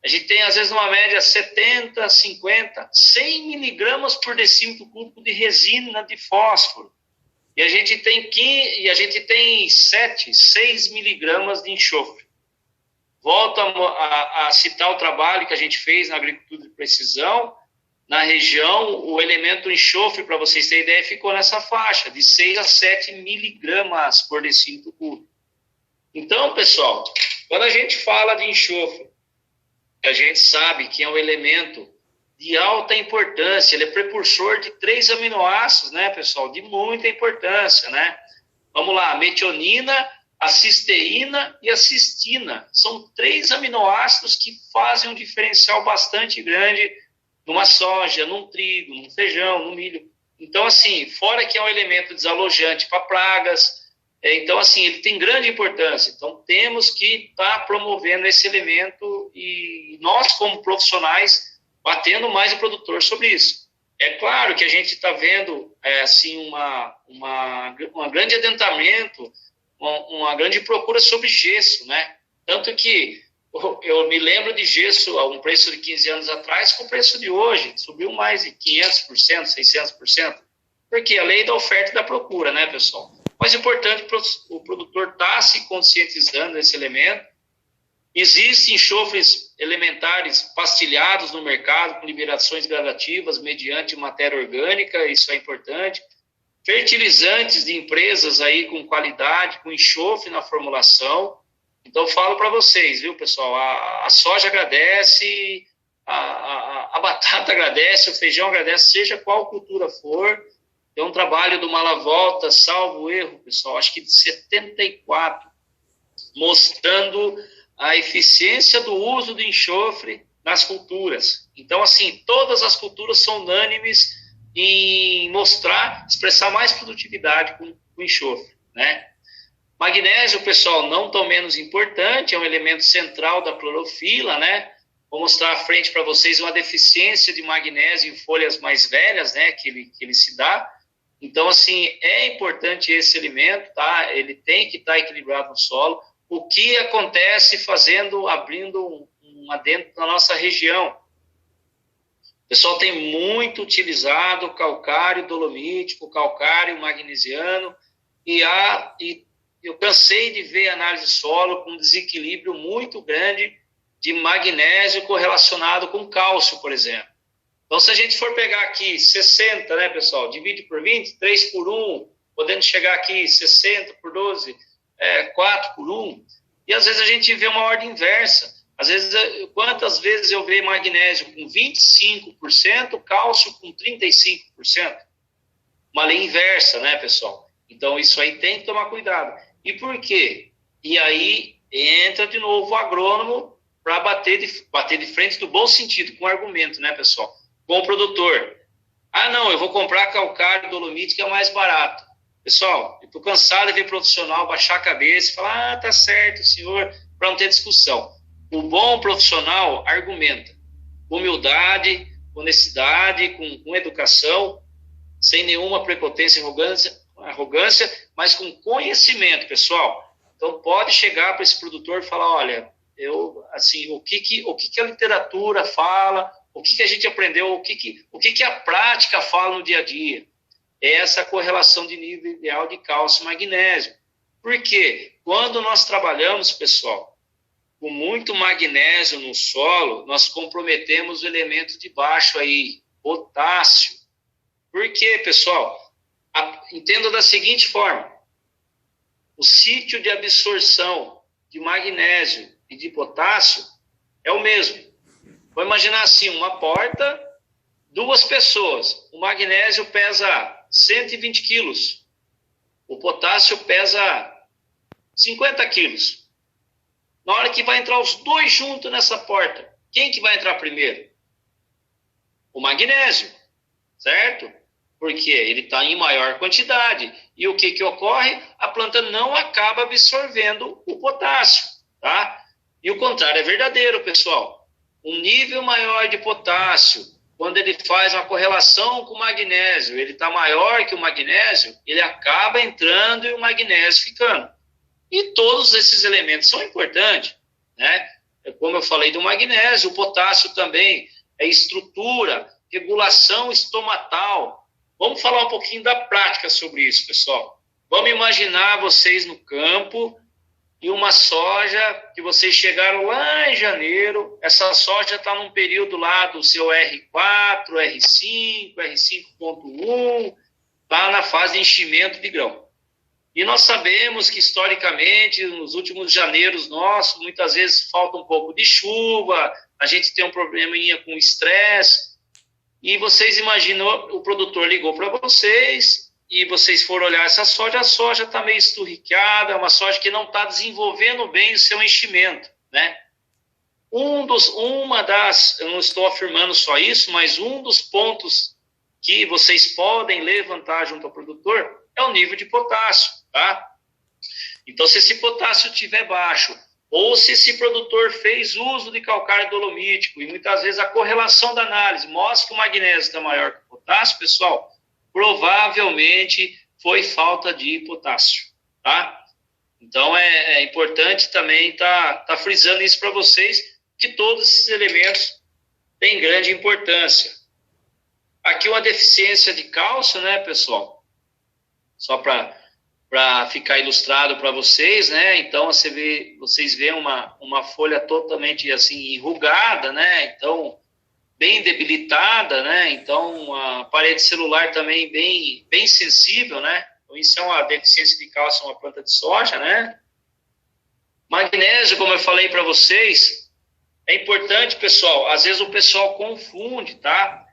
A gente tem, às vezes, uma média 70, 50, 100 miligramas por decímetro cúbico de resina de fósforo. E a gente tem 6 miligramas de enxofre. Volto a citar o trabalho que a gente fez na agricultura de precisão. Na região, o elemento enxofre, para vocês terem ideia, ficou nessa faixa, de 6 a 7 miligramas por decímetro cúbico. Então, pessoal, quando a gente fala de enxofre, a gente sabe que é um elemento de alta importância, ele é precursor de 3 aminoácidos, né, pessoal, de muita importância, né? Vamos lá, a metionina, a cisteína e a cistina. São 3 aminoácidos que fazem um diferencial bastante grande numa soja, num trigo, num feijão, no milho. Então, assim, fora que é um elemento desalojante para pragas, então, assim, ele tem grande importância. Então, temos que estar promovendo esse elemento e nós, como profissionais, batendo mais o produtor sobre isso. É claro que a gente está vendo, assim, um grande adentramento, uma grande procura sobre gesso, né? Tanto que eu me lembro de gesso a um preço de 15 anos atrás com o preço de hoje. Subiu mais de 500%, 600%. Porque a lei da oferta e da procura, né, pessoal? Mas é importante o produtor estar se conscientizando desse elemento. Existem enxofres elementares pastilhados no mercado com liberações gradativas mediante matéria orgânica, isso é importante. Fertilizantes de empresas aí com qualidade, com enxofre na formulação. Então, eu falo para vocês, viu, pessoal? A soja agradece, a batata agradece, o feijão agradece, seja qual cultura for. Tem um trabalho do Malavolta, salvo erro, pessoal, acho que de 74, mostrando a eficiência do uso do enxofre nas culturas. Então, assim, todas as culturas são unânimes em expressar mais produtividade com enxofre, né? Magnésio, pessoal, não tão menos importante, é um elemento central da clorofila, né? Vou mostrar à frente para vocês uma deficiência de magnésio em folhas mais velhas, né? Que ele se dá. Então, assim, é importante esse elemento, tá? Ele tem que estar equilibrado no solo. O que acontece abrindo um dentro da nossa região. O pessoal tem muito utilizado o calcário dolomítico, o calcário magnesiano, e eu cansei de ver análise de solo com desequilíbrio muito grande de magnésio correlacionado com cálcio, por exemplo. Então, se a gente for pegar aqui 60, né, pessoal, divide por 20, 3 por 1, podendo chegar aqui 60 por 12, 4 por 1, e às vezes a gente vê uma ordem inversa. Às vezes, quantas vezes eu vejo magnésio com 25%, cálcio com 35%? Uma lei inversa, né, pessoal? Então, isso aí tem que tomar cuidado. E por quê? E aí entra de novo o agrônomo para bater de frente do bom sentido, com argumento, né, pessoal? Com o produtor. Ah, não, eu vou comprar calcário dolomite que é mais barato. Pessoal, eu estou cansado de ver profissional baixar a cabeça e falar, tá certo, senhor, para não ter discussão. O bom profissional argumenta. Com humildade, com honestidade, com educação, sem nenhuma prepotência e arrogância, mas com conhecimento, pessoal. Então, pode chegar para esse produtor e falar, olha, o que a literatura fala, o que a gente aprendeu, o que a prática fala no dia a dia. É essa correlação de nível ideal de cálcio e magnésio. Por quê? Quando nós trabalhamos, pessoal, com muito magnésio no solo, nós comprometemos o elemento de baixo aí, potássio. Por quê, pessoal? Entenda da seguinte forma. O sítio de absorção de magnésio e de potássio é o mesmo. Vou imaginar assim, uma porta, 2 pessoas. O magnésio pesa 120 quilos. O potássio pesa 50 quilos. Na hora que vai entrar os 2 juntos nessa porta, quem que vai entrar primeiro? O magnésio, certo? Porque ele está em maior quantidade. E o que ocorre? A planta não acaba absorvendo o potássio, tá? E o contrário é verdadeiro, pessoal. Um nível maior de potássio, quando ele faz uma correlação com o magnésio, ele está maior que o magnésio, ele acaba entrando e o magnésio ficando. E todos esses elementos são importantes, né? Como eu falei do magnésio, o potássio também é estrutura, regulação estomatal. Vamos falar um pouquinho da prática sobre isso, pessoal. Vamos imaginar vocês no campo e uma soja que vocês chegaram lá em janeiro. Essa soja está num período lá do seu R4, R5, R5.1, lá na fase de enchimento de grão. E nós sabemos que, historicamente, nos últimos janeiros nossos, muitas vezes falta um pouco de chuva, a gente tem um probleminha com estresse, e vocês imaginam, o produtor ligou para vocês, e vocês foram olhar essa soja, a soja está meio esturricada, é uma soja que não está desenvolvendo bem o seu enchimento, né? Eu não estou afirmando só isso, mas um dos pontos que vocês podem levantar junto ao produtor é o nível de potássio, tá? Então, se esse potássio estiver baixo, ou se esse produtor fez uso de calcário dolomítico, e muitas vezes a correlação da análise mostra que o magnésio está maior que o potássio, pessoal, provavelmente foi falta de potássio, tá? Então, é importante também tá frisando isso para vocês, que todos esses elementos têm grande importância. Aqui uma deficiência de cálcio, né, pessoal? Só para ficar ilustrado para vocês, né? Então, vocês veem uma folha totalmente assim enrugada, né? Então, bem debilitada, né? Então, a parede celular também bem sensível, né? Então, isso é uma deficiência de cálcio, uma planta de soja, né? Magnésio, como eu falei para vocês, é importante, pessoal. Às vezes o pessoal confunde, tá?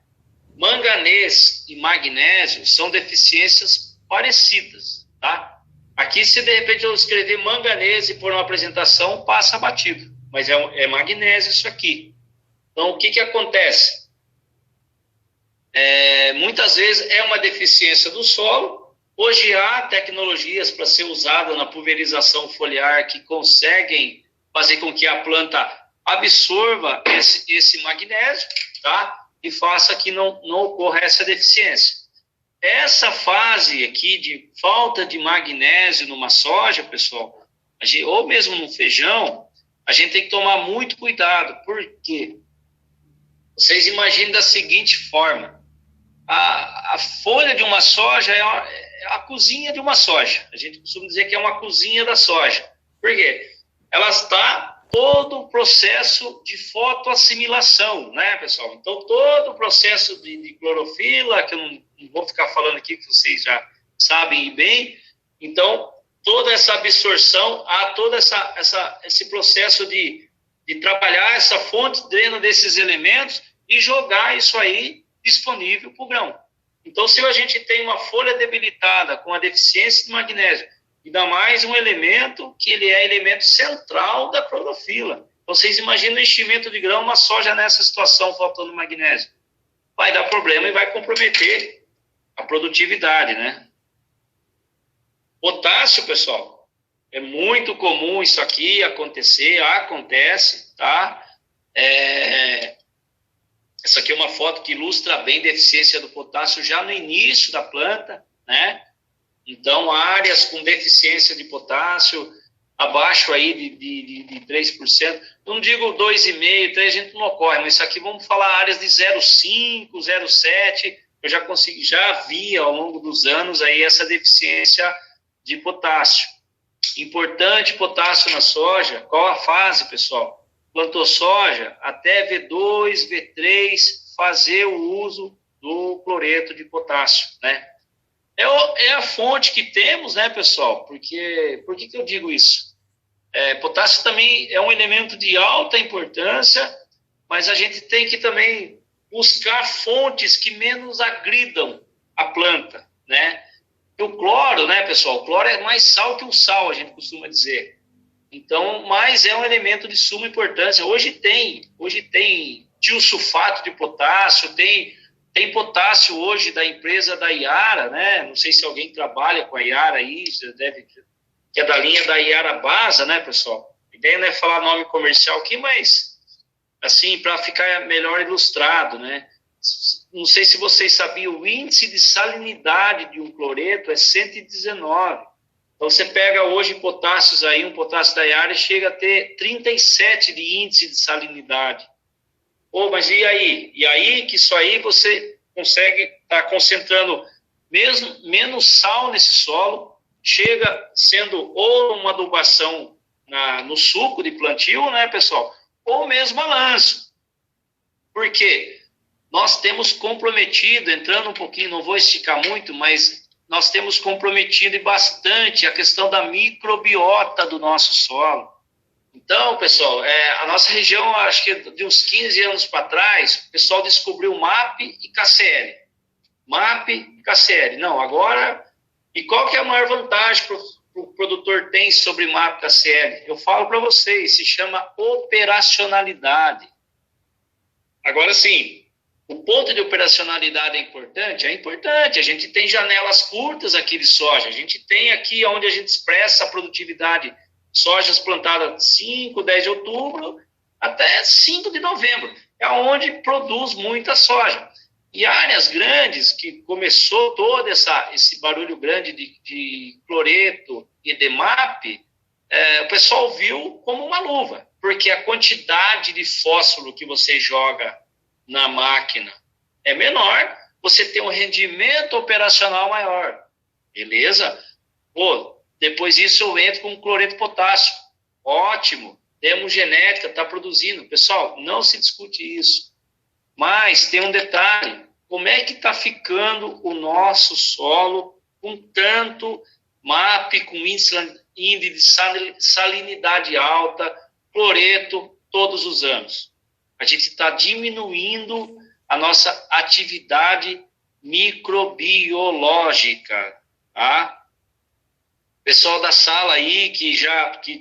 Manganês e magnésio são deficiências parecidas, tá? Aqui, se de repente eu escrever manganês e pôr uma apresentação, passa batido. Mas é magnésio isso aqui. Então, o que acontece? Muitas vezes é uma deficiência do solo. Hoje há tecnologias para ser usada na pulverização foliar que conseguem fazer com que a planta absorva esse magnésio, tá? E faça que não ocorra essa deficiência. Essa fase aqui de falta de magnésio numa soja, pessoal, ou mesmo no feijão, a gente tem que tomar muito cuidado. Por quê? Vocês imaginem da seguinte forma: a folha de uma soja é a cozinha de uma soja. A gente costuma dizer que é uma cozinha da soja. Por quê? Ela está todo o processo de fotoassimilação, né, pessoal? Então, todo o processo de clorofila, que eu não vou ficar falando aqui, que vocês já sabem bem. Então, toda essa absorção, há todo esse processo de trabalhar essa fonte drena desses elementos e jogar isso aí disponível para o grão. Então, se a gente tem uma folha debilitada com a deficiência de magnésio, ainda mais um elemento que ele é elemento central da clorofila. Vocês imaginam o enchimento de grão, uma soja nessa situação faltando magnésio. Vai dar problema e vai comprometer a produtividade, né? Potássio, pessoal, é muito comum isso aqui acontecer, acontece, tá? Essa aqui é uma foto que ilustra bem a deficiência do potássio já no início da planta, né? Então, áreas com deficiência de potássio, abaixo aí de 3%, não digo 2,5%, 3% a gente não ocorre, mas isso aqui vamos falar áreas de 0,5%, 0,7%, eu já vi ao longo dos anos aí essa deficiência de potássio. Importante potássio na soja, qual a fase, pessoal? Plantou soja, até V2, V3, fazer o uso do cloreto de potássio, né? É a fonte que temos, né, pessoal? Por que eu digo isso? Potássio também é um elemento de alta importância, mas a gente tem que também buscar fontes que menos agridam a planta, né? E o cloro, né, pessoal? O cloro é mais sal que o sal, a gente costuma dizer. Então, mas é um elemento de suma importância. Hoje tem tiosulfato de potássio, tem potássio hoje da empresa da Yara, né? Não sei se alguém trabalha com a Yara aí, que é da linha da Yara Basa, né, pessoal? A ideia não é falar nome comercial aqui, mas assim, para ficar melhor ilustrado, né? Não sei se vocês sabiam, o índice de salinidade de um cloreto é 119. Então, você pega hoje potássios aí, um potássio da Yara, chega a ter 37 de índice de salinidade. Pô, mas e aí? E aí que isso aí você consegue estar concentrando menos sal nesse solo, chega sendo ou uma adubação no suco de plantio, né, pessoal? Ou mesmo a lanço. Por quê? Nós temos comprometido, entrando um pouquinho, não vou esticar muito, mas nós temos comprometido bastante a questão da microbiota do nosso solo. Então, pessoal, a nossa região, acho que de uns 15 anos para trás, o pessoal descobriu MAP e KCl. MAP e KCl. Não, agora... E qual que é a maior vantagem que o produtor tem sobre MAP e KCl? Eu falo para vocês, se chama operacionalidade. Agora, sim, o ponto de operacionalidade é importante? É importante. A gente tem janelas curtas aqui de soja. A gente tem aqui onde a gente expressa a produtividade. Sojas plantadas 5, 10 de outubro até 5 de novembro. É onde produz muita soja. E áreas grandes, que começou todo esse barulho grande de cloreto e de MAP, o pessoal viu como uma luva. Porque a quantidade de fósforo que você joga na máquina é menor, você tem um rendimento operacional maior. Beleza? Pô, depois disso eu entro com cloreto de potássio. Ótimo. Temos genética, está produzindo. Pessoal, não se discute isso. Mas tem um detalhe. Como é que está ficando o nosso solo com tanto MAP, com índice de salinidade alta, cloreto, todos os anos? A gente está diminuindo a nossa atividade microbiológica, tá? Pessoal da sala aí que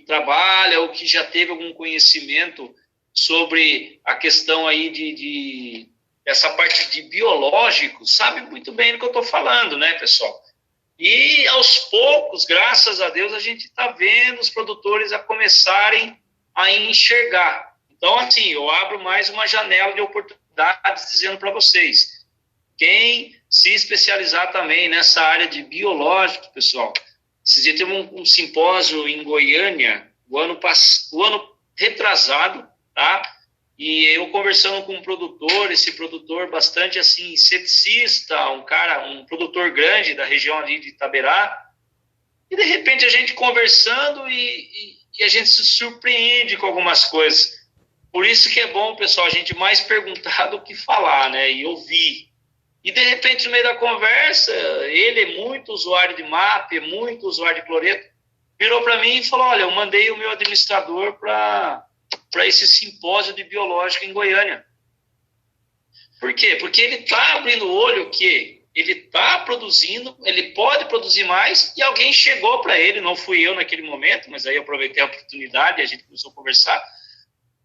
trabalha ou que já teve algum conhecimento sobre a questão aí essa parte de biológico, sabe muito bem do que eu estou falando, né, pessoal? E aos poucos, graças a Deus, a gente está vendo os produtores a começarem a enxergar. Então, assim, eu abro mais uma janela de oportunidades dizendo para vocês, quem se especializar também nessa área de biológico, pessoal, esses dias teve um simpósio em Goiânia, o ano retrasado, tá? E eu conversando com um produtor, esse produtor bastante assim, ceticista, um produtor grande da região ali de Itaberá, e de repente a gente conversando e a gente se surpreende com algumas coisas. Por isso que é bom, pessoal, a gente mais perguntar do que falar, né? E ouvir. E de repente, no meio da conversa, ele é muito usuário de MAP, é muito usuário de cloreto, virou para mim e falou: olha, eu mandei o meu administrador para esse simpósio de biológica em Goiânia. Por quê? Porque ele está abrindo o olho que ele está produzindo, ele pode produzir mais, e alguém chegou para ele, não fui eu naquele momento, mas aí eu aproveitei a oportunidade e a gente começou a conversar,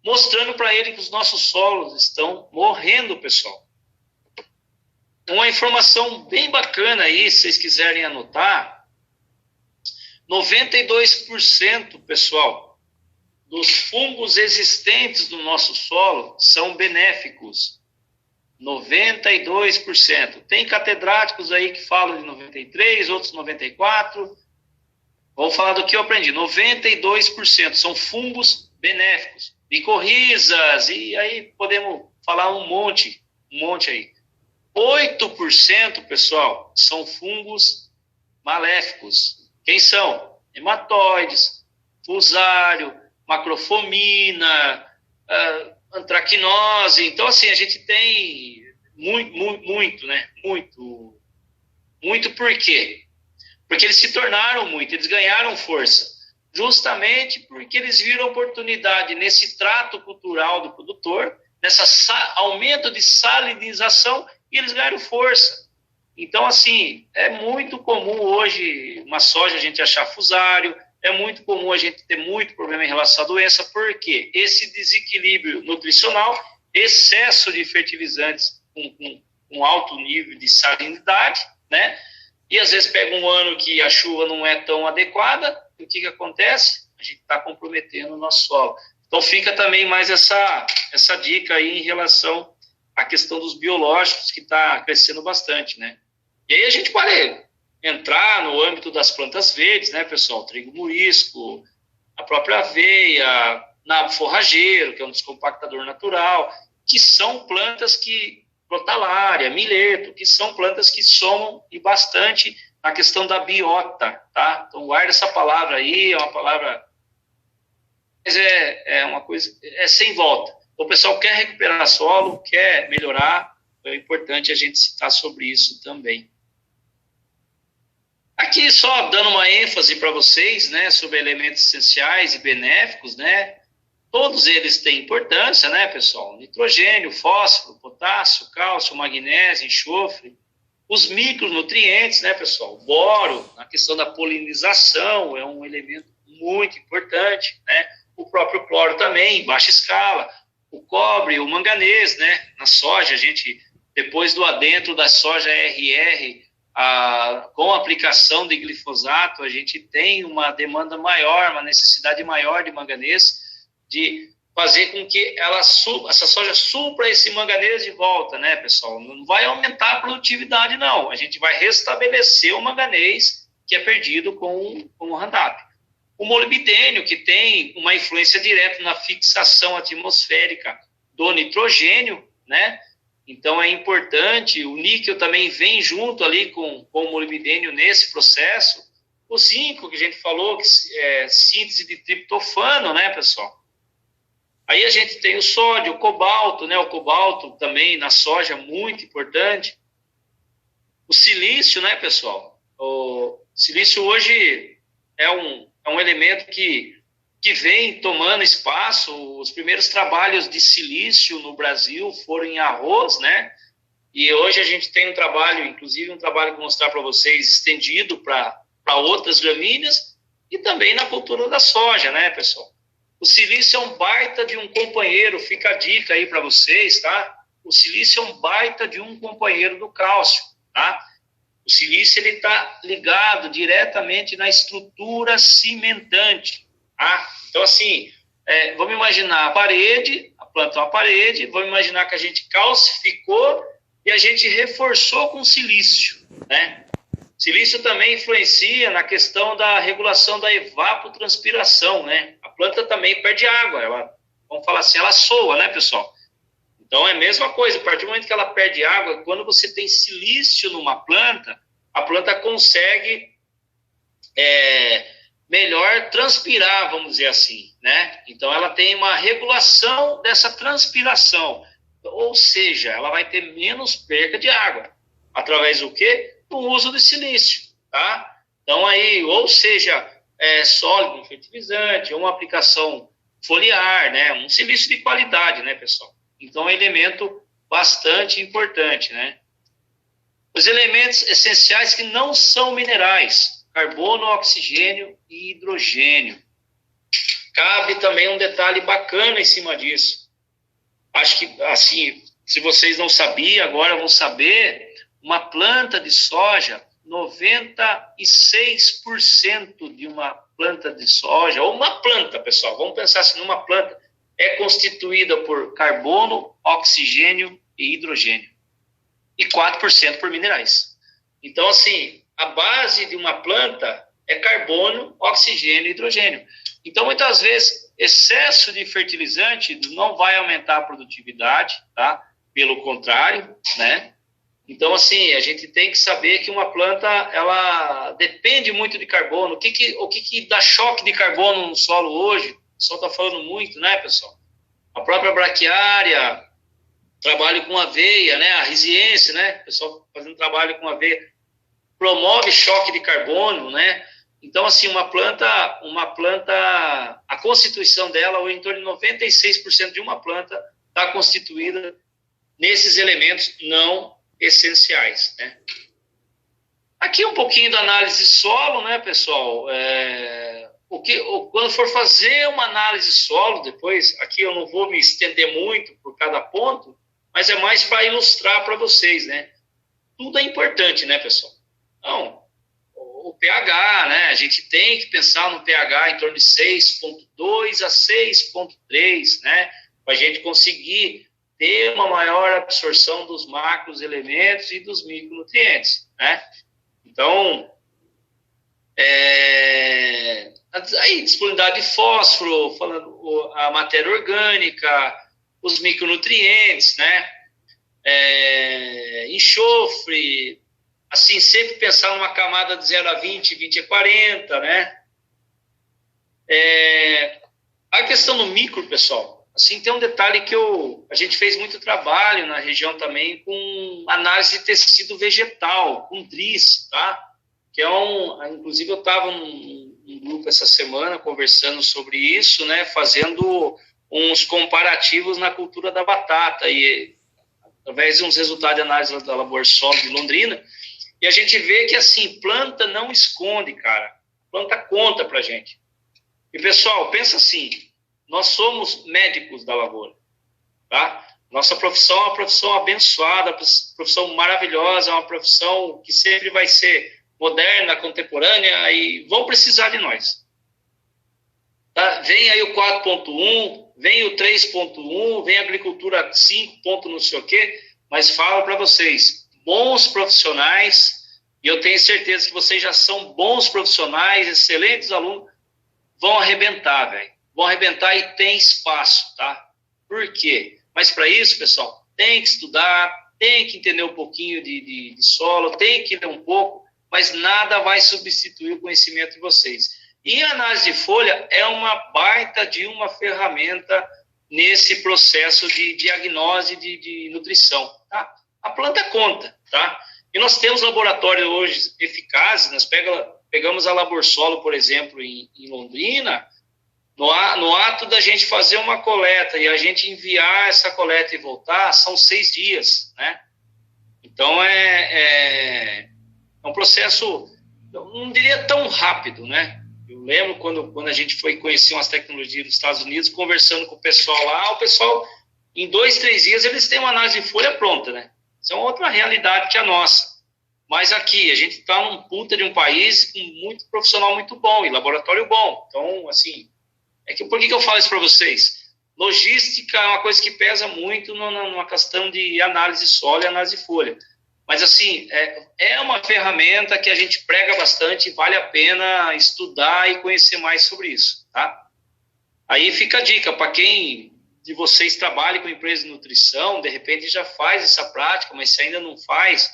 mostrando para ele que os nossos solos estão morrendo, pessoal. Uma informação bem bacana aí, se vocês quiserem anotar, 92%, pessoal, dos fungos existentes no nosso solo são benéficos. 92%. Tem catedráticos aí que falam de 93%, outros 94%. Vou falar do que eu aprendi. 92% são fungos benéficos. Micorrizas, e aí podemos falar um monte aí. 8%, pessoal, são fungos maléficos. Quem são? Hematóides, fusário, macrofomina, antracnose. Então, assim, a gente tem muito, né? Muito por quê? Porque eles se tornaram muito, eles ganharam força. Justamente porque eles viram oportunidade nesse trato cultural do produtor, nesse aumento de salinização, e eles ganharam força. Então, assim, é muito comum hoje uma soja a gente achar fusário, é muito comum a gente ter muito problema em relação à doença, porque esse desequilíbrio nutricional, excesso de fertilizantes com alto nível de salinidade, né? E às vezes pega um ano que a chuva não é tão adequada, e o que acontece? A gente está comprometendo o nosso solo. Então fica também mais essa dica aí em relação à questão dos biológicos, que está crescendo bastante, né? E aí a gente pode entrar no âmbito das plantas verdes, né, pessoal? Trigo morisco, a própria aveia, nabo forrageiro, que é um descompactador natural, que são plantas que, crotalária, milheto, que são plantas que somam e bastante na questão da biota, tá? Então guarda essa palavra aí, é uma palavra, mas é uma coisa, é sem volta. O pessoal quer recuperar solo, quer melhorar, é importante a gente citar sobre isso também. Aqui só dando uma ênfase para vocês, né, sobre elementos essenciais e benéficos, né, todos eles têm importância, né, pessoal? Nitrogênio, fósforo, potássio, cálcio, magnésio, enxofre, os micronutrientes, né, pessoal? Boro, na questão da polinização, é um elemento muito importante, né? O próprio cloro também, em baixa escala, o cobre, o manganês, né? Na soja, a gente, depois do adentro da soja RR, com a aplicação de glifosato, a gente tem uma demanda maior, uma necessidade maior de manganês, de fazer com que essa soja supra esse manganês de volta, né, pessoal? Não vai aumentar a produtividade, não. A gente vai restabelecer o manganês que é perdido com o Roundup. O molibdênio, que tem uma influência direta na fixação atmosférica do nitrogênio, né? Então é importante, o níquel também vem junto ali com o molibdênio nesse processo. O zinco, que a gente falou, que é síntese de triptofano, né, pessoal? Aí a gente tem o sódio, o cobalto, né? O cobalto também na soja, muito importante. O silício, né, pessoal? O silício hoje é um elemento que vem tomando espaço. Os primeiros trabalhos de silício no Brasil foram em arroz, né? E hoje a gente tem um trabalho, inclusive um trabalho que vou mostrar para vocês, estendido para outras gramíneas e também na cultura da soja, né, pessoal? O silício é um baita de um companheiro, fica a dica aí para vocês, tá? O silício é um baita de um companheiro do cálcio, tá? O silício, ele está ligado diretamente na estrutura cimentante, tá? Então, assim, vamos imaginar a parede, a planta é uma parede, vamos imaginar que a gente calcificou e a gente reforçou com silício, né? Silício também influencia na questão da regulação da evapotranspiração, né? A planta também perde água, ela, vamos falar assim, ela soa, né, pessoal? Então é a mesma coisa, a partir do momento que ela perde água, quando você tem silício numa planta, a planta consegue melhor transpirar, vamos dizer assim, né? Então ela tem uma regulação dessa transpiração, ou seja, ela vai ter menos perda de água, através do quê? Do uso do silício, tá? Então aí, ou seja, sólido, um fertilizante, ou uma aplicação foliar, né? Um silício de qualidade, né, pessoal? Então é um elemento bastante importante, né? Os elementos essenciais que não são minerais, carbono, oxigênio e hidrogênio. Cabe também um detalhe bacana em cima disso. Acho que, assim, se vocês não sabiam, agora vão saber, uma planta de soja, 96% de uma planta de soja, ou uma planta, pessoal, vamos pensar assim, numa planta, é constituída por carbono, oxigênio e hidrogênio. E 4% por minerais. Então, assim, a base de uma planta é carbono, oxigênio e hidrogênio. Então, muitas vezes, excesso de fertilizante não vai aumentar a produtividade, tá? Pelo contrário, né? Então, assim, a gente tem que saber que uma planta, ela depende muito de carbono. O que dá choque de carbono no solo hoje? O pessoal está falando muito, né, pessoal? A própria braquiária, trabalho com aveia, né? A risiense, né? O pessoal fazendo trabalho com aveia, promove choque de carbono, né? Então, assim, uma planta, a constituição dela, ou em torno de 96% de uma planta, está constituída nesses elementos não essenciais, né? Aqui um pouquinho da análise de solo, né, pessoal? Quando for fazer uma análise de solo, depois, aqui eu não vou me estender muito por cada ponto, mas é mais para ilustrar para vocês, né? Tudo é importante, né, pessoal? Então, o pH, né? A gente tem que pensar no pH em torno de 6,2 a 6,3, né? Para a gente conseguir ter uma maior absorção dos macros elementos e dos micronutrientes, né? Então, aí disponibilidade de fósforo, falando a matéria orgânica, os micronutrientes, né? Enxofre, assim, sempre pensar numa camada de 0 a 20, 20 a 40, né? A questão do micro, pessoal, assim, tem um detalhe que a gente fez muito trabalho na região também com análise de tecido vegetal, com DRIS, tá? Que inclusive eu estava num grupo essa semana conversando sobre isso, né? Fazendo uns comparativos na cultura da batata, e através de uns resultados de análise da Laborsol de Londrina, e a gente vê que, assim, planta não esconde, cara. Planta conta pra gente. E, pessoal, pensa assim, nós somos médicos da lavoura, tá? Nossa profissão é uma profissão abençoada, uma profissão maravilhosa, é uma profissão que sempre vai ser moderna, contemporânea, e vão precisar de nós. Tá? Vem aí o 4.1, vem o 3.1, vem a agricultura 5. Não sei o quê, mas falo para vocês, bons profissionais, e eu tenho certeza que vocês já são bons profissionais, excelentes alunos, vão arrebentar, velho. Vão arrebentar e tem espaço, tá? Por quê? Mas para isso, pessoal, tem que estudar, tem que entender um pouquinho de solo, tem que ler um pouco, mas nada vai substituir o conhecimento de vocês. E a análise de folha é uma baita de uma ferramenta nesse processo de diagnose de nutrição, tá? A planta conta, tá? E nós temos laboratórios hoje eficazes, nós pegamos a Laborsolo, por exemplo, em Londrina, no ato da gente fazer uma coleta e a gente enviar essa coleta e voltar, são 6 dias, né? Então, é um processo, eu não diria tão rápido, né? Eu lembro quando a gente foi conhecer umas tecnologias dos Estados Unidos, conversando com o pessoal lá, o pessoal, em 2, 3 dias, eles têm uma análise de folha pronta, né? Isso é outra realidade que a nossa. Mas aqui, a gente está num puta de um país com muito profissional muito bom e laboratório bom. Então, assim, por que eu falo isso para vocês? Logística é uma coisa que pesa muito numa questão de análise de solo e análise de folha. Mas, assim, é uma ferramenta que a gente prega bastante e vale a pena estudar e conhecer mais sobre isso, tá? Aí fica a dica para quem de vocês trabalha com empresa de nutrição, de repente já faz essa prática, mas se ainda não faz,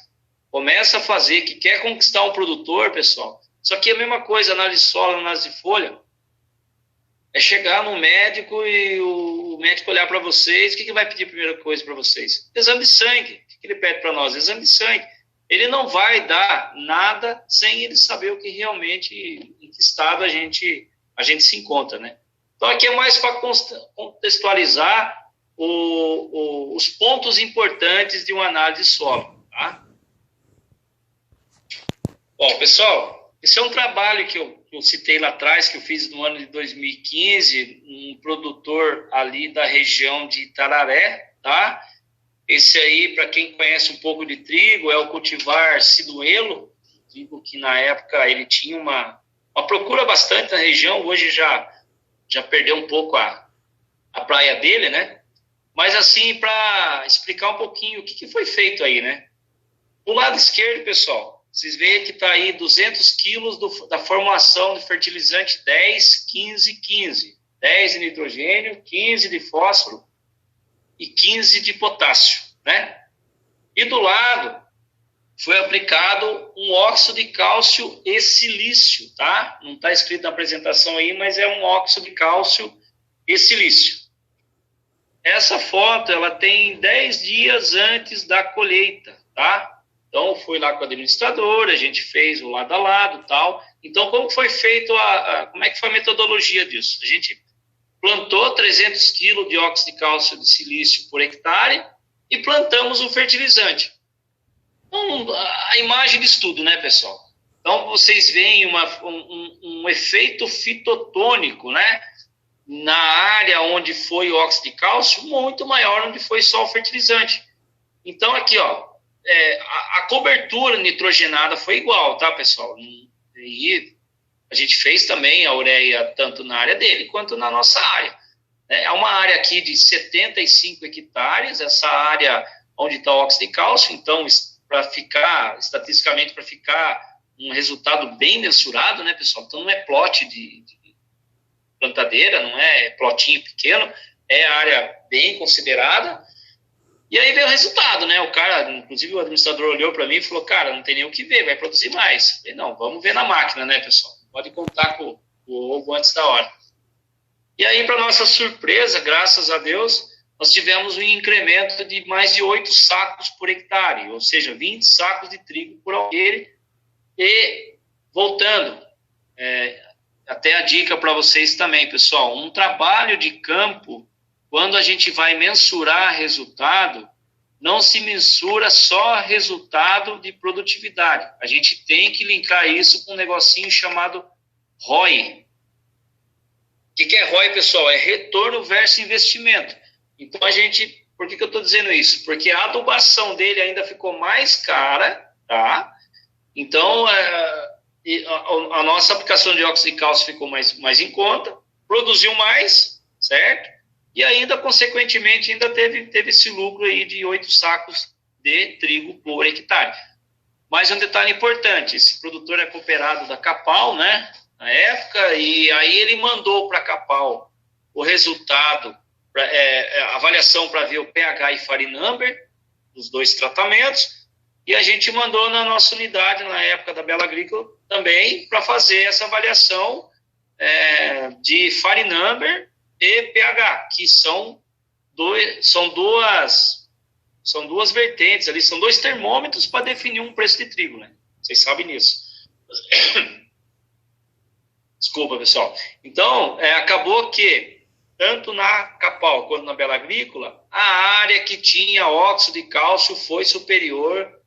começa a fazer, que quer conquistar um produtor, pessoal. Isso aqui é a mesma coisa, análise de solo, análise de folha. É chegar no médico e o médico olhar para vocês, o que vai pedir a primeira coisa para vocês? Exame de sangue. O que ele pede para nós? Exame de sangue. Ele não vai dar nada sem ele saber o que realmente, em que estado a gente se encontra, né? Então, aqui é mais para contextualizar os pontos importantes de uma análise de solo, tá? Bom, pessoal, esse é um trabalho que eu citei lá atrás, que eu fiz no ano de 2015, um produtor ali da região de Itararé, tá? Esse aí, para quem conhece um pouco de trigo, é o cultivar Ciduelo, trigo que na época ele tinha uma procura bastante na região, hoje já perdeu um pouco a praia dele, né? Mas assim, para explicar um pouquinho o que foi feito aí, né? Do lado esquerdo, pessoal, vocês veem que está aí 200 quilos da formulação de fertilizante 10, 15, 15. 10 de nitrogênio, 15 de fósforo e 15 de potássio, né? E do lado foi aplicado um óxido de cálcio e silício, tá? Não está escrito na apresentação aí, mas é um óxido de cálcio e silício. Essa foto, ela tem 10 dias antes da colheita, tá? Então, fui lá com o administrador, a gente fez o lado a lado, tal. Então, como foi feito como é que foi a metodologia disso? A gente plantou 300 kg de óxido de cálcio de silício por hectare e plantamos o fertilizante. A imagem de estudo, né, pessoal? Então, vocês veem um efeito fitotônico, né? Na área onde foi o óxido de cálcio, muito maior onde foi só o fertilizante. Então, aqui, ó, a cobertura nitrogenada foi igual, tá, pessoal? E a gente fez também a ureia tanto na área dele quanto na nossa área. É uma área aqui de 75 hectares, essa área onde está o óxido de cálcio, então, estatisticamente, para ficar um resultado bem mensurado, né, pessoal? Então, não é plot de plantadeira, não é plotinho pequeno, é área bem considerada. E aí veio o resultado, né? O cara, inclusive o administrador olhou para mim e falou, cara, não tem nem o que ver, vai produzir mais. Eu falei, não, vamos ver na máquina, né, pessoal? Pode contar com o ovo antes da hora. E aí, para nossa surpresa, graças a Deus, nós tivemos um incremento de mais de 8 sacos por hectare, ou seja, 20 sacos de trigo por alqueire. E, voltando, até a dica para vocês também, pessoal, um trabalho de campo, quando a gente vai mensurar resultado, não se mensura só resultado de produtividade. A gente tem que linkar isso com um negocinho chamado ROI. O que é ROI, pessoal? É retorno versus investimento. Então, por que eu estou dizendo isso? Porque a adubação dele ainda ficou mais cara, tá? Então, a nossa aplicação de óxido de cálcio ficou mais em conta, produziu mais, certo? E ainda, consequentemente, ainda teve esse lucro aí de 8 sacos de trigo por hectare. Mas um detalhe importante, esse produtor é cooperado da Capal, né, na época, e aí ele mandou para a Capal o resultado, a avaliação para ver o pH e Farinumber dos 2 tratamentos, e a gente mandou na nossa unidade, na época da Bela Agrícola, também para fazer essa avaliação de Farinumber e pH, que são duas vertentes ali, são 2 termômetros para definir um preço de trigo, né? Vocês sabem disso. Desculpa, pessoal. Então, acabou que, tanto na Capal quanto na Bela Agrícola, a área que tinha óxido de cálcio foi superior,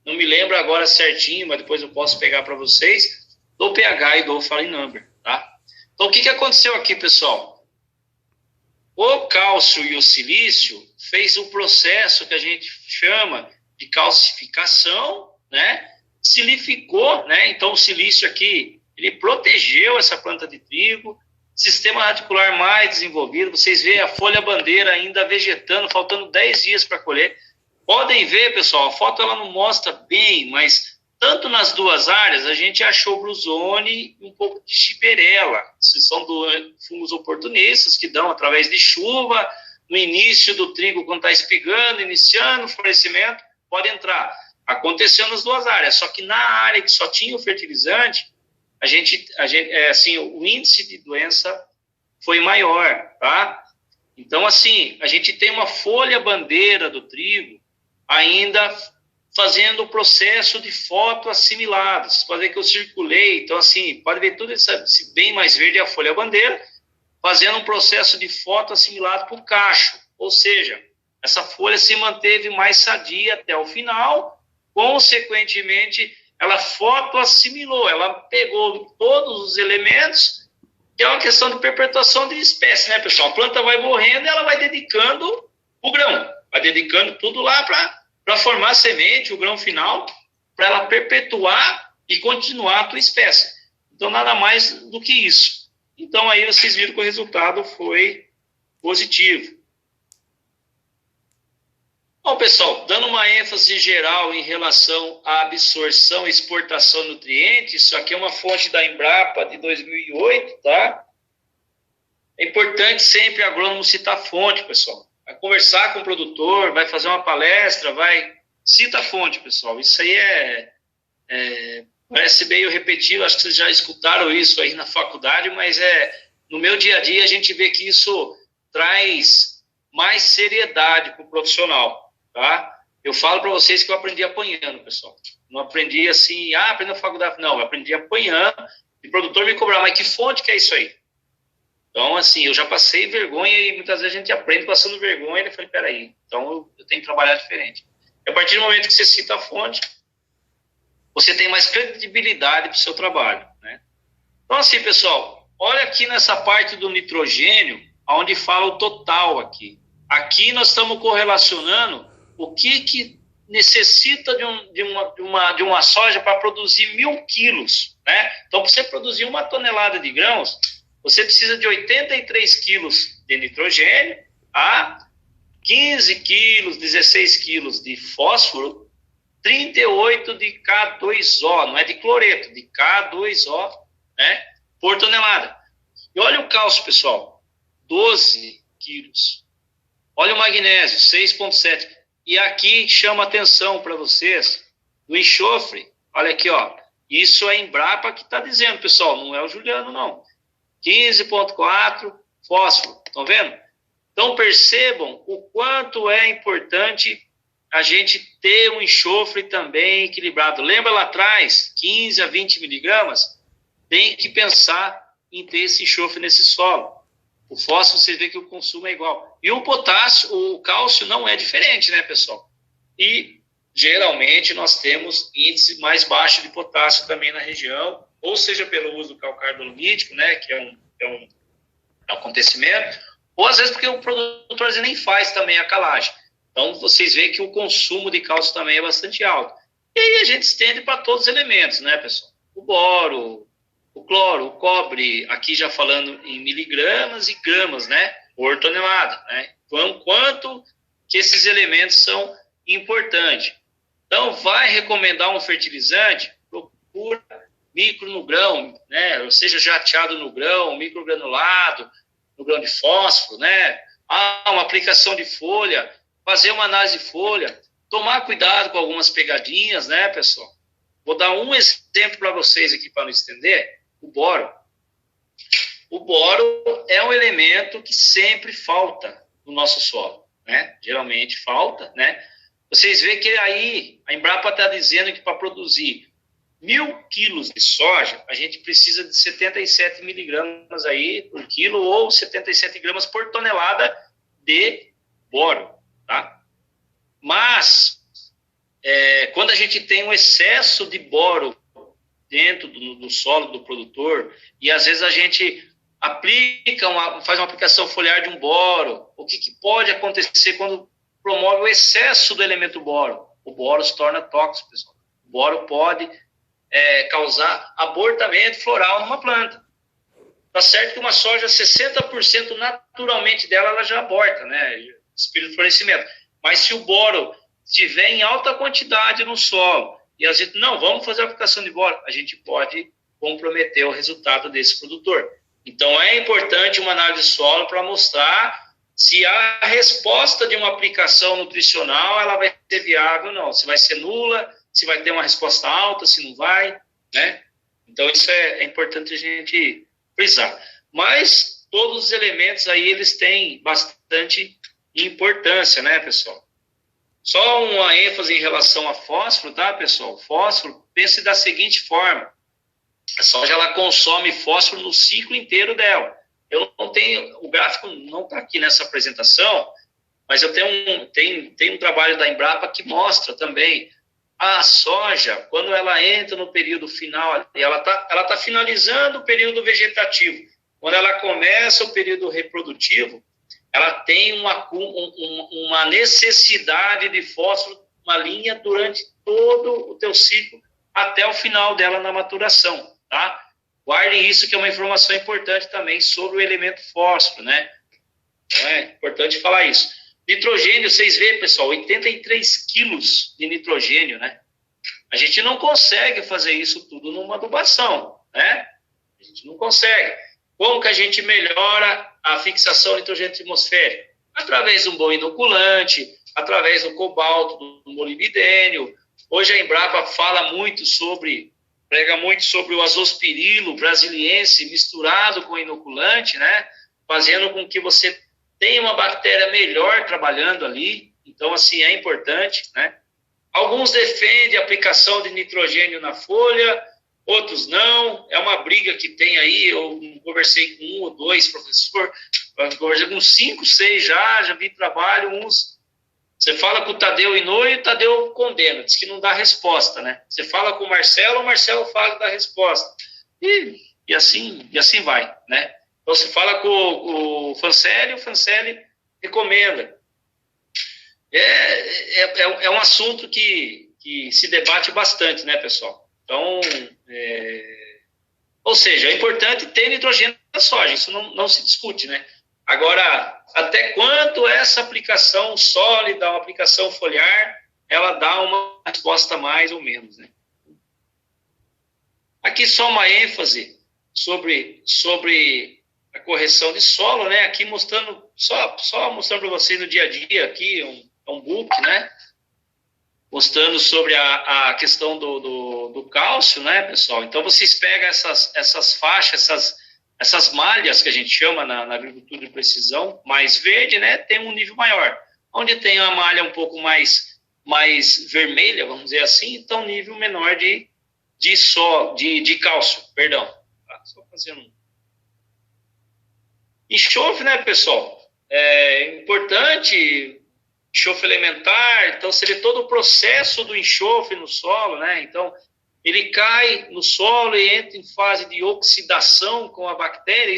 não me lembro agora certinho, mas depois eu posso pegar para vocês, do pH e do Farinumber, tá? Então, o que aconteceu aqui, pessoal? O cálcio e o silício fez o processo que a gente chama de calcificação, né? Silificou, né? Então, o silício aqui, ele protegeu essa planta de trigo, sistema radicular mais desenvolvido, vocês veem a folha bandeira ainda vegetando, faltando 10 dias para colher. Podem ver, pessoal, a foto ela não mostra bem, mas tanto nas duas áreas, a gente achou Bruzone e um pouco de Xyberella. Esses são fungos oportunistas que dão através de chuva, no início do trigo, quando está espigando, iniciando o florescimento, pode entrar. Aconteceu nas duas áreas, só que na área que só tinha o fertilizante, assim, o índice de doença foi maior, tá? Então, assim, a gente tem uma folha-bandeira do trigo ainda fazendo o processo de fotoassimilado. Vocês podem ver que eu circulei, então, assim, pode ver tudo esse bem mais verde é a folha-bandeira, fazendo um processo de fotoassimilado para o cacho. Ou seja, essa folha se manteve mais sadia até o final, consequentemente, ela fotoassimilou, ela pegou todos os elementos, que é uma questão de perpetuação de espécie, né, pessoal? A planta vai morrendo e ela vai dedicando o grão, vai dedicando tudo lá para formar a semente, o grão final, para ela perpetuar e continuar a tua espécie. Então, nada mais do que isso. Então, aí vocês viram que o resultado foi positivo. Bom, pessoal, dando uma ênfase geral em relação à absorção e exportação de nutrientes, isso aqui é uma fonte da Embrapa de 2008, tá? É importante sempre agrônomo citar a fonte, pessoal. Vai conversar com o produtor, vai fazer uma palestra, cita a fonte, pessoal. Isso aí parece meio repetido, acho que vocês já escutaram isso aí na faculdade, mas no meu dia a dia a gente vê que isso traz mais seriedade para o profissional, tá? Eu falo para vocês que eu aprendi apanhando, pessoal. Não aprendi assim, aprendi na faculdade. Não, eu aprendi apanhando. E o produtor me cobrava, mas que fonte que é isso aí? Então, assim, eu já passei vergonha e muitas vezes a gente aprende passando vergonha. E eu falei, peraí, então eu tenho que trabalhar diferente. E a partir do momento que você cita a fonte, você tem mais credibilidade para o seu trabalho, né? Então, assim, pessoal, olha aqui nessa parte do nitrogênio, onde fala o total aqui. Aqui nós estamos correlacionando o que necessita de uma soja para produzir 1.000 quilos, né? Então, para você produzir 1 tonelada de grãos, você precisa de 83 quilos de nitrogênio, 15 quilos, 16 quilos de fósforo, 38 de K2O, não é de cloreto, de K2O, né, por tonelada. E olha o cálcio, pessoal, 12 quilos. Olha o magnésio, 6,7. E aqui chama atenção para vocês, o enxofre, olha aqui, ó, isso é a Embrapa que está dizendo, pessoal, não é o Juliano, não. 15,4 fósforo, estão vendo? Então percebam o quanto é importante a gente ter um enxofre também equilibrado. Lembra lá atrás, 15 a 20 miligramas? Tem que pensar em ter esse enxofre nesse solo. O fósforo, vocês veem que o consumo é igual. E o potássio, o cálcio não é diferente, né, pessoal? E, geralmente, nós temos índice mais baixo de potássio também na região, ou seja, pelo uso do calcário dolomítico, né, que é um acontecimento, ou às vezes porque o produtor às vezes nem faz também a calagem. Então, vocês veem que o consumo de cálcio também é bastante alto. E aí a gente estende para todos os elementos, né, pessoal? O boro, o cloro, o cobre, aqui já falando em miligramas e gramas, né, por tonelada, né? Então, quanto que esses elementos são importantes. Então, vai recomendar um fertilizante, procura micro no grão, né, ou seja, jateado no grão, microgranulado, no grão de fósforo, né? Uma aplicação de folha, fazer uma análise de folha, tomar cuidado com algumas pegadinhas, né, pessoal? Vou dar um exemplo para vocês aqui para não estender, o boro. O boro é um elemento que sempre falta no nosso solo, né? Geralmente falta, né? Vocês veem que aí a Embrapa está dizendo que para produzir 1.000 quilos de soja, a gente precisa de 77 miligramas aí por quilo ou 77 gramas por tonelada de boro, tá? Mas, quando a gente tem um excesso de boro dentro do solo do produtor, e às vezes a gente faz uma aplicação foliar de um boro, o que pode acontecer quando promove o excesso do elemento boro? O boro se torna tóxico, pessoal. O boro pode causar abortamento floral numa planta. Tá certo que uma soja, 60% naturalmente dela, ela já aborta, né? Espírito de florescimento. Mas se o boro estiver em alta quantidade no solo e a gente, não, vamos fazer a aplicação de boro, a gente pode comprometer o resultado desse produtor. Então, é importante uma análise de solo para mostrar se a resposta de uma aplicação nutricional ela vai ser viável ou não, se vai ser nula, se vai ter uma resposta alta, se não vai, né? Então, isso é importante a gente frisar. Mas, todos os elementos aí, eles têm bastante importância, né, pessoal? Só uma ênfase em relação a fósforo, tá, pessoal? Fósforo, pense da seguinte forma. A soja, ela consome fósforo no ciclo inteiro dela. Eu não tenho, o gráfico não está aqui nessa apresentação, mas eu tenho um trabalho da Embrapa que mostra também a soja, quando ela entra no período final, ela tá finalizando o período vegetativo. Quando ela começa o período reprodutivo, ela tem uma necessidade de fósforo, uma linha durante todo o teu ciclo, até o final dela na maturação, tá? Guardem isso, que é uma informação importante também sobre o elemento fósforo, né? Então, é importante falar isso. Nitrogênio, vocês veem, pessoal, 83 quilos de nitrogênio, né? A gente não consegue fazer isso tudo numa adubação, né? A gente não consegue. Como que a gente melhora a fixação de nitrogênio atmosférico? Através de um bom inoculante, através do cobalto, do molibdênio. Hoje a Embrapa prega muito sobre o azospirilo brasiliense misturado com inoculante, né? Fazendo com que você tenha uma bactéria melhor trabalhando ali. Então, assim, é importante, né? Alguns defendem a aplicação de nitrogênio na folha, outros não. É uma briga que tem aí. Eu conversei com 1 ou 2 professores, conversei com 5, 6 já vi trabalho, uns. Você fala com o Tadeu Inouye, o Tadeu condena, diz que não dá resposta, né? Você fala com o Marcelo fala da resposta. E assim vai, né? Então, você fala com o Fancelli recomenda. É um assunto que se debate bastante, né, pessoal? Então, ou seja, é importante ter nitrogênio na soja, isso não se discute, né? Agora, até quanto essa aplicação sólida, uma aplicação foliar, ela dá uma resposta mais ou menos, né? Aqui só uma ênfase sobre a correção de solo, né? Aqui mostrando, só mostrando para vocês no dia a dia, aqui um book, né? Mostrando sobre a questão do cálcio, né, pessoal? Então, vocês pegam essas faixas, essas malhas que a gente chama na agricultura de precisão, mais verde, né? Tem um nível maior. Onde tem uma malha um pouco mais vermelha, vamos dizer assim, então nível menor de cálcio, perdão. Tá? Só fazendo enxofre, né, pessoal? É importante, enxofre elementar, então você vê todo o processo do enxofre no solo, né? Então, ele cai no solo e entra em fase de oxidação com a bactéria.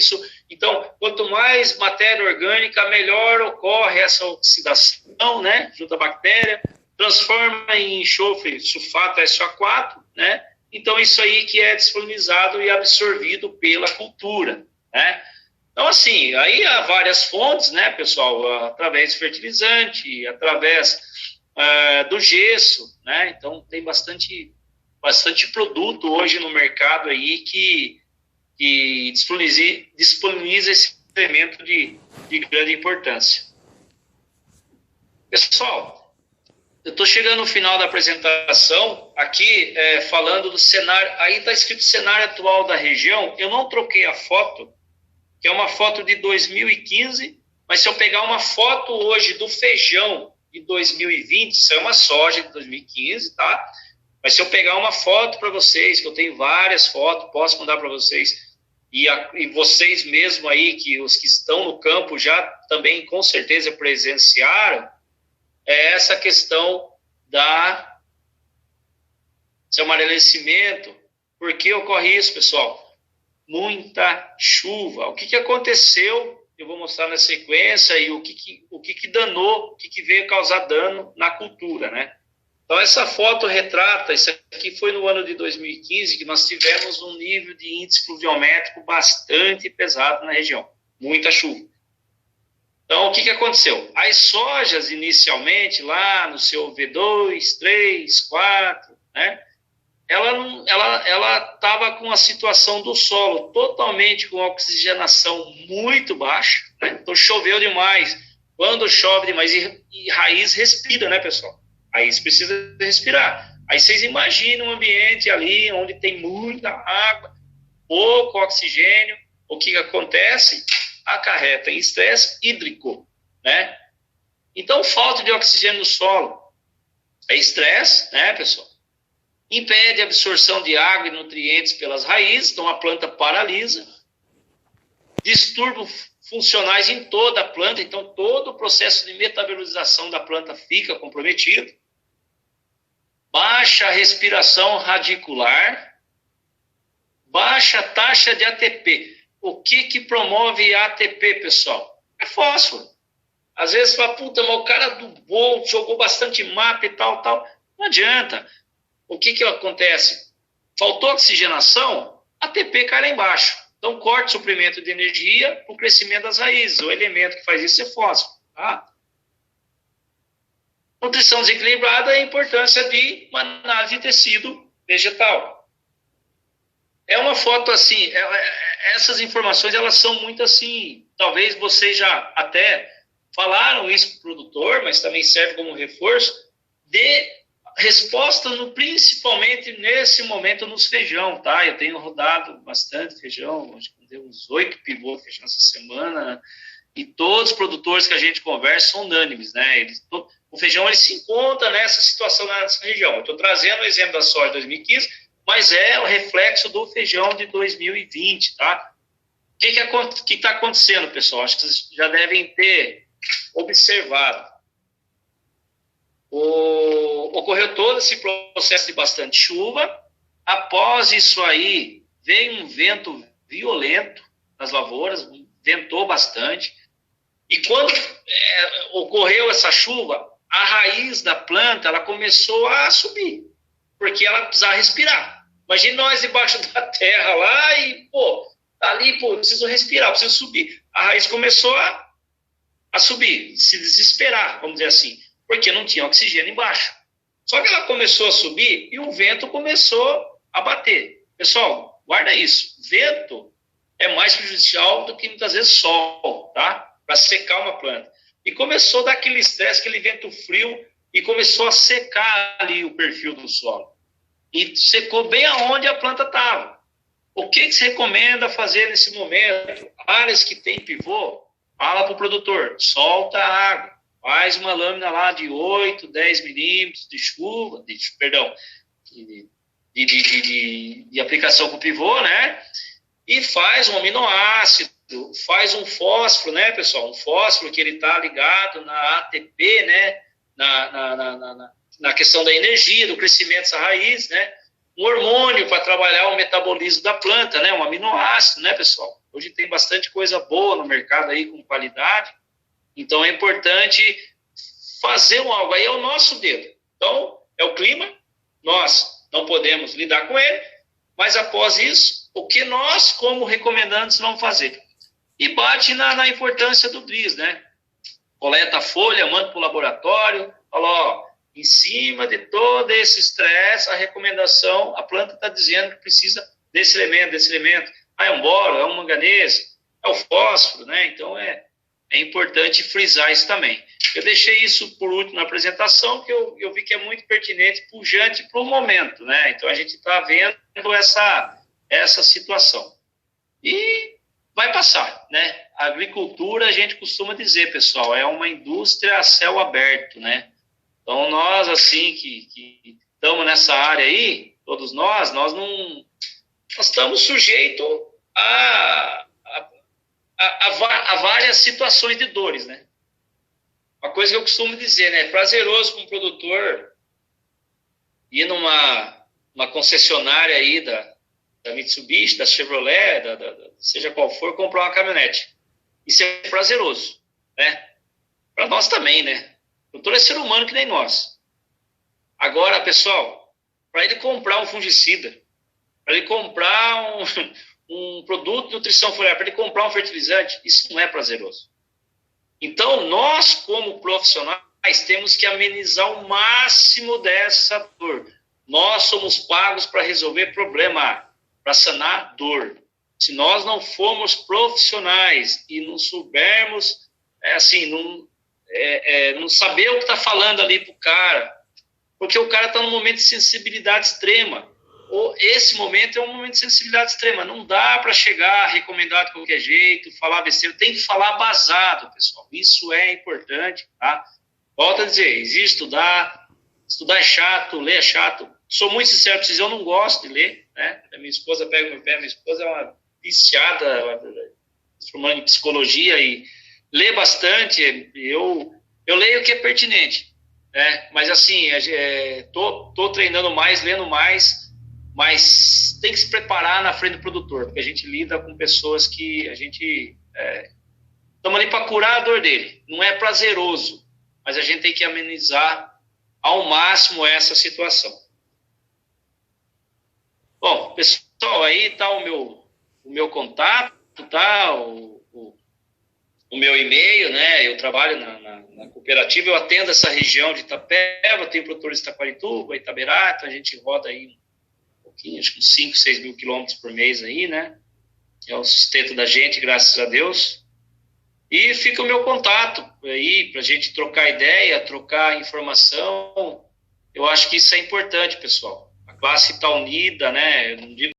Então, quanto mais matéria orgânica, melhor ocorre essa oxidação, né, junto à bactéria, transforma em enxofre sulfato SO4, né? Então, isso aí que é disponibilizado e absorvido pela cultura, né? Então, assim, aí há várias fontes, né, pessoal, através do fertilizante, através do gesso, né? Então, tem bastante produto hoje no mercado aí que disponibiliza esse elemento de grande importância. Pessoal, eu estou chegando no final da apresentação, aqui falando do cenário, aí está escrito cenário atual da região. Eu não troquei a foto, que é uma foto de 2015, mas se eu pegar uma foto hoje do feijão de 2020, isso é uma soja de 2015, tá? Mas se eu pegar uma foto para vocês, que eu tenho várias fotos, posso mandar para vocês, e vocês mesmo aí, que os que estão no campo já também com certeza presenciaram, é essa questão seu amarelecimento. Por que ocorre isso, pessoal? Muita chuva. O que aconteceu? Eu vou mostrar na sequência e o que danou, o que veio causar dano na cultura, né? Então, essa foto retrata, isso aqui foi no ano de 2015, que nós tivemos um nível de índice pluviométrico bastante pesado na região. Muita chuva. Então, o que aconteceu? As sojas, inicialmente, lá no seu V2, 3, 4, né? ela estava com a situação do solo totalmente com oxigenação muito baixa, né? Então choveu demais. Quando chove demais e raiz respira, né, pessoal? Raiz precisa respirar. Aí vocês imaginam um ambiente ali onde tem muita água, pouco oxigênio, o que acontece? Acarreta em estresse hídrico, né? Então, falta de oxigênio no solo é estresse, né, pessoal? Impede a absorção de água e nutrientes pelas raízes, então a planta paralisa. Distúrbios funcionais em toda a planta, então todo o processo de metabolização da planta fica comprometido. Baixa respiração radicular, baixa taxa de ATP. O que promove ATP, pessoal? É fósforo. Às vezes fala, puta, mas o cara adubou, jogou bastante mapa e tal. Não adianta. O que acontece? Faltou oxigenação, ATP cai lá embaixo. Então, corta o suprimento de energia para o crescimento das raízes. O elemento que faz isso é fósforo. Tá? Nutrição desequilibrada é a importância de uma análise de tecido vegetal. É uma foto assim, essas informações elas são muito assim, talvez vocês já até falaram isso para o produtor, mas também serve como reforço, de resposta principalmente nesse momento nos feijão, tá? Eu tenho rodado bastante feijão, acho que deu uns 8 pivôs de feijão essa semana, e todos os produtores que a gente conversa são unânimes, né? O feijão ele se encontra nessa situação nessa região. Eu estou trazendo o exemplo da soja de 2015, mas é o reflexo do feijão de 2020, tá? O que está acontecendo, pessoal? Acho que vocês já devem ter observado. Ocorreu todo esse processo de bastante chuva. Após isso aí, veio um vento violento nas lavouras, ventou bastante. E quando ocorreu essa chuva, a raiz da planta ela começou a subir, porque ela precisava respirar. Imagina nós debaixo da terra lá e, tá ali, preciso respirar, preciso subir. A raiz começou a subir, se desesperar, vamos dizer assim, porque não tinha oxigênio embaixo. Só que ela começou a subir e o vento começou a bater. Pessoal, guarda isso. Vento é mais prejudicial do que muitas vezes sol, tá? Para secar uma planta. E começou a dar aquele estresse, aquele vento frio, e começou a secar ali o perfil do solo. E secou bem aonde a planta estava. O que se recomenda fazer nesse momento? Áreas que tem pivô, fala para o produtor, solta a água, faz uma lâmina lá de 8, 10 milímetros de chuva, de aplicação com pivô, né? E faz um aminoácido, faz um fósforo, né, pessoal? Um fósforo que ele está ligado na ATP, né? Na questão da energia, do crescimento dessa raiz, né? Um hormônio para trabalhar o metabolismo da planta, né? Um aminoácido, né, pessoal? Hoje tem bastante coisa boa no mercado aí com qualidade. Então é importante fazer algo. Aí é o nosso dedo. Então é o clima, nós não podemos lidar com ele, mas após isso, o que nós, como recomendantes, vamos fazer? E bate na importância do DRIS, né? Coleta a folha, manda para o laboratório, fala, ó, em cima de todo esse estresse, a recomendação, a planta está dizendo que precisa desse elemento. Ah, é um boro, é um manganês, é o fósforo, né? Então é importante frisar isso também. Eu deixei isso por último na apresentação, porque eu vi que é muito pertinente, pujante para o momento, né? Então a gente está vendo essa situação. E vai passar, né? A agricultura, a gente costuma dizer, pessoal, é uma indústria a céu aberto, né? Então nós, assim, que estamos nessa área aí, todos nós estamos sujeitos a várias situações de dores, né? Uma coisa que eu costumo dizer, né? É prazeroso para um produtor ir numa concessionária aí da Mitsubishi, da Chevrolet, seja qual for, comprar uma caminhonete. Isso é prazeroso, né? Para nós também, né? O produtor é ser humano que nem nós. Agora, pessoal, para ele comprar um fungicida, para ele comprar um produto de nutrição foliar, para ele comprar um fertilizante, isso não é prazeroso. Então, nós, como profissionais, temos que amenizar o máximo dessa dor. nós somos pagos para resolver problema, para sanar dor. Se nós não formos profissionais e não soubermos, não saber o que está falando ali para o cara, porque o cara está num momento de sensibilidade extrema. Esse momento é um momento de sensibilidade extrema. Não dá para chegar, recomendar de qualquer jeito, falar besteira. Tem que falar basado, pessoal. Isso é importante, tá? Volto a dizer, existe estudar é chato, ler é chato. Sou muito sincero para vocês, eu não gosto de ler, né? A minha esposa pega meu pé, minha esposa é uma viciada, formando em psicologia e lê bastante. Eu leio o que é pertinente, né? Mas assim, tô treinando mais, lendo mais, mas tem que se preparar na frente do produtor, porque a gente lida com pessoas que a gente estamos ali para curar a dor dele. Não é prazeroso, mas a gente tem que amenizar ao máximo essa situação. Bom, pessoal, aí está o meu contato, tá? O meu e-mail, né? Eu trabalho na cooperativa, eu atendo essa região de Itapeva, tenho produtores de Itaquarituba, Itaberá, então a gente roda aí um pouquinho, acho que uns 5, 6 mil quilômetros por mês aí, né? É o sustento da gente, graças a Deus. E fica o meu contato aí para a gente trocar ideia, trocar informação. Eu acho que isso é importante, pessoal. A classe está unida, né? Eu não digo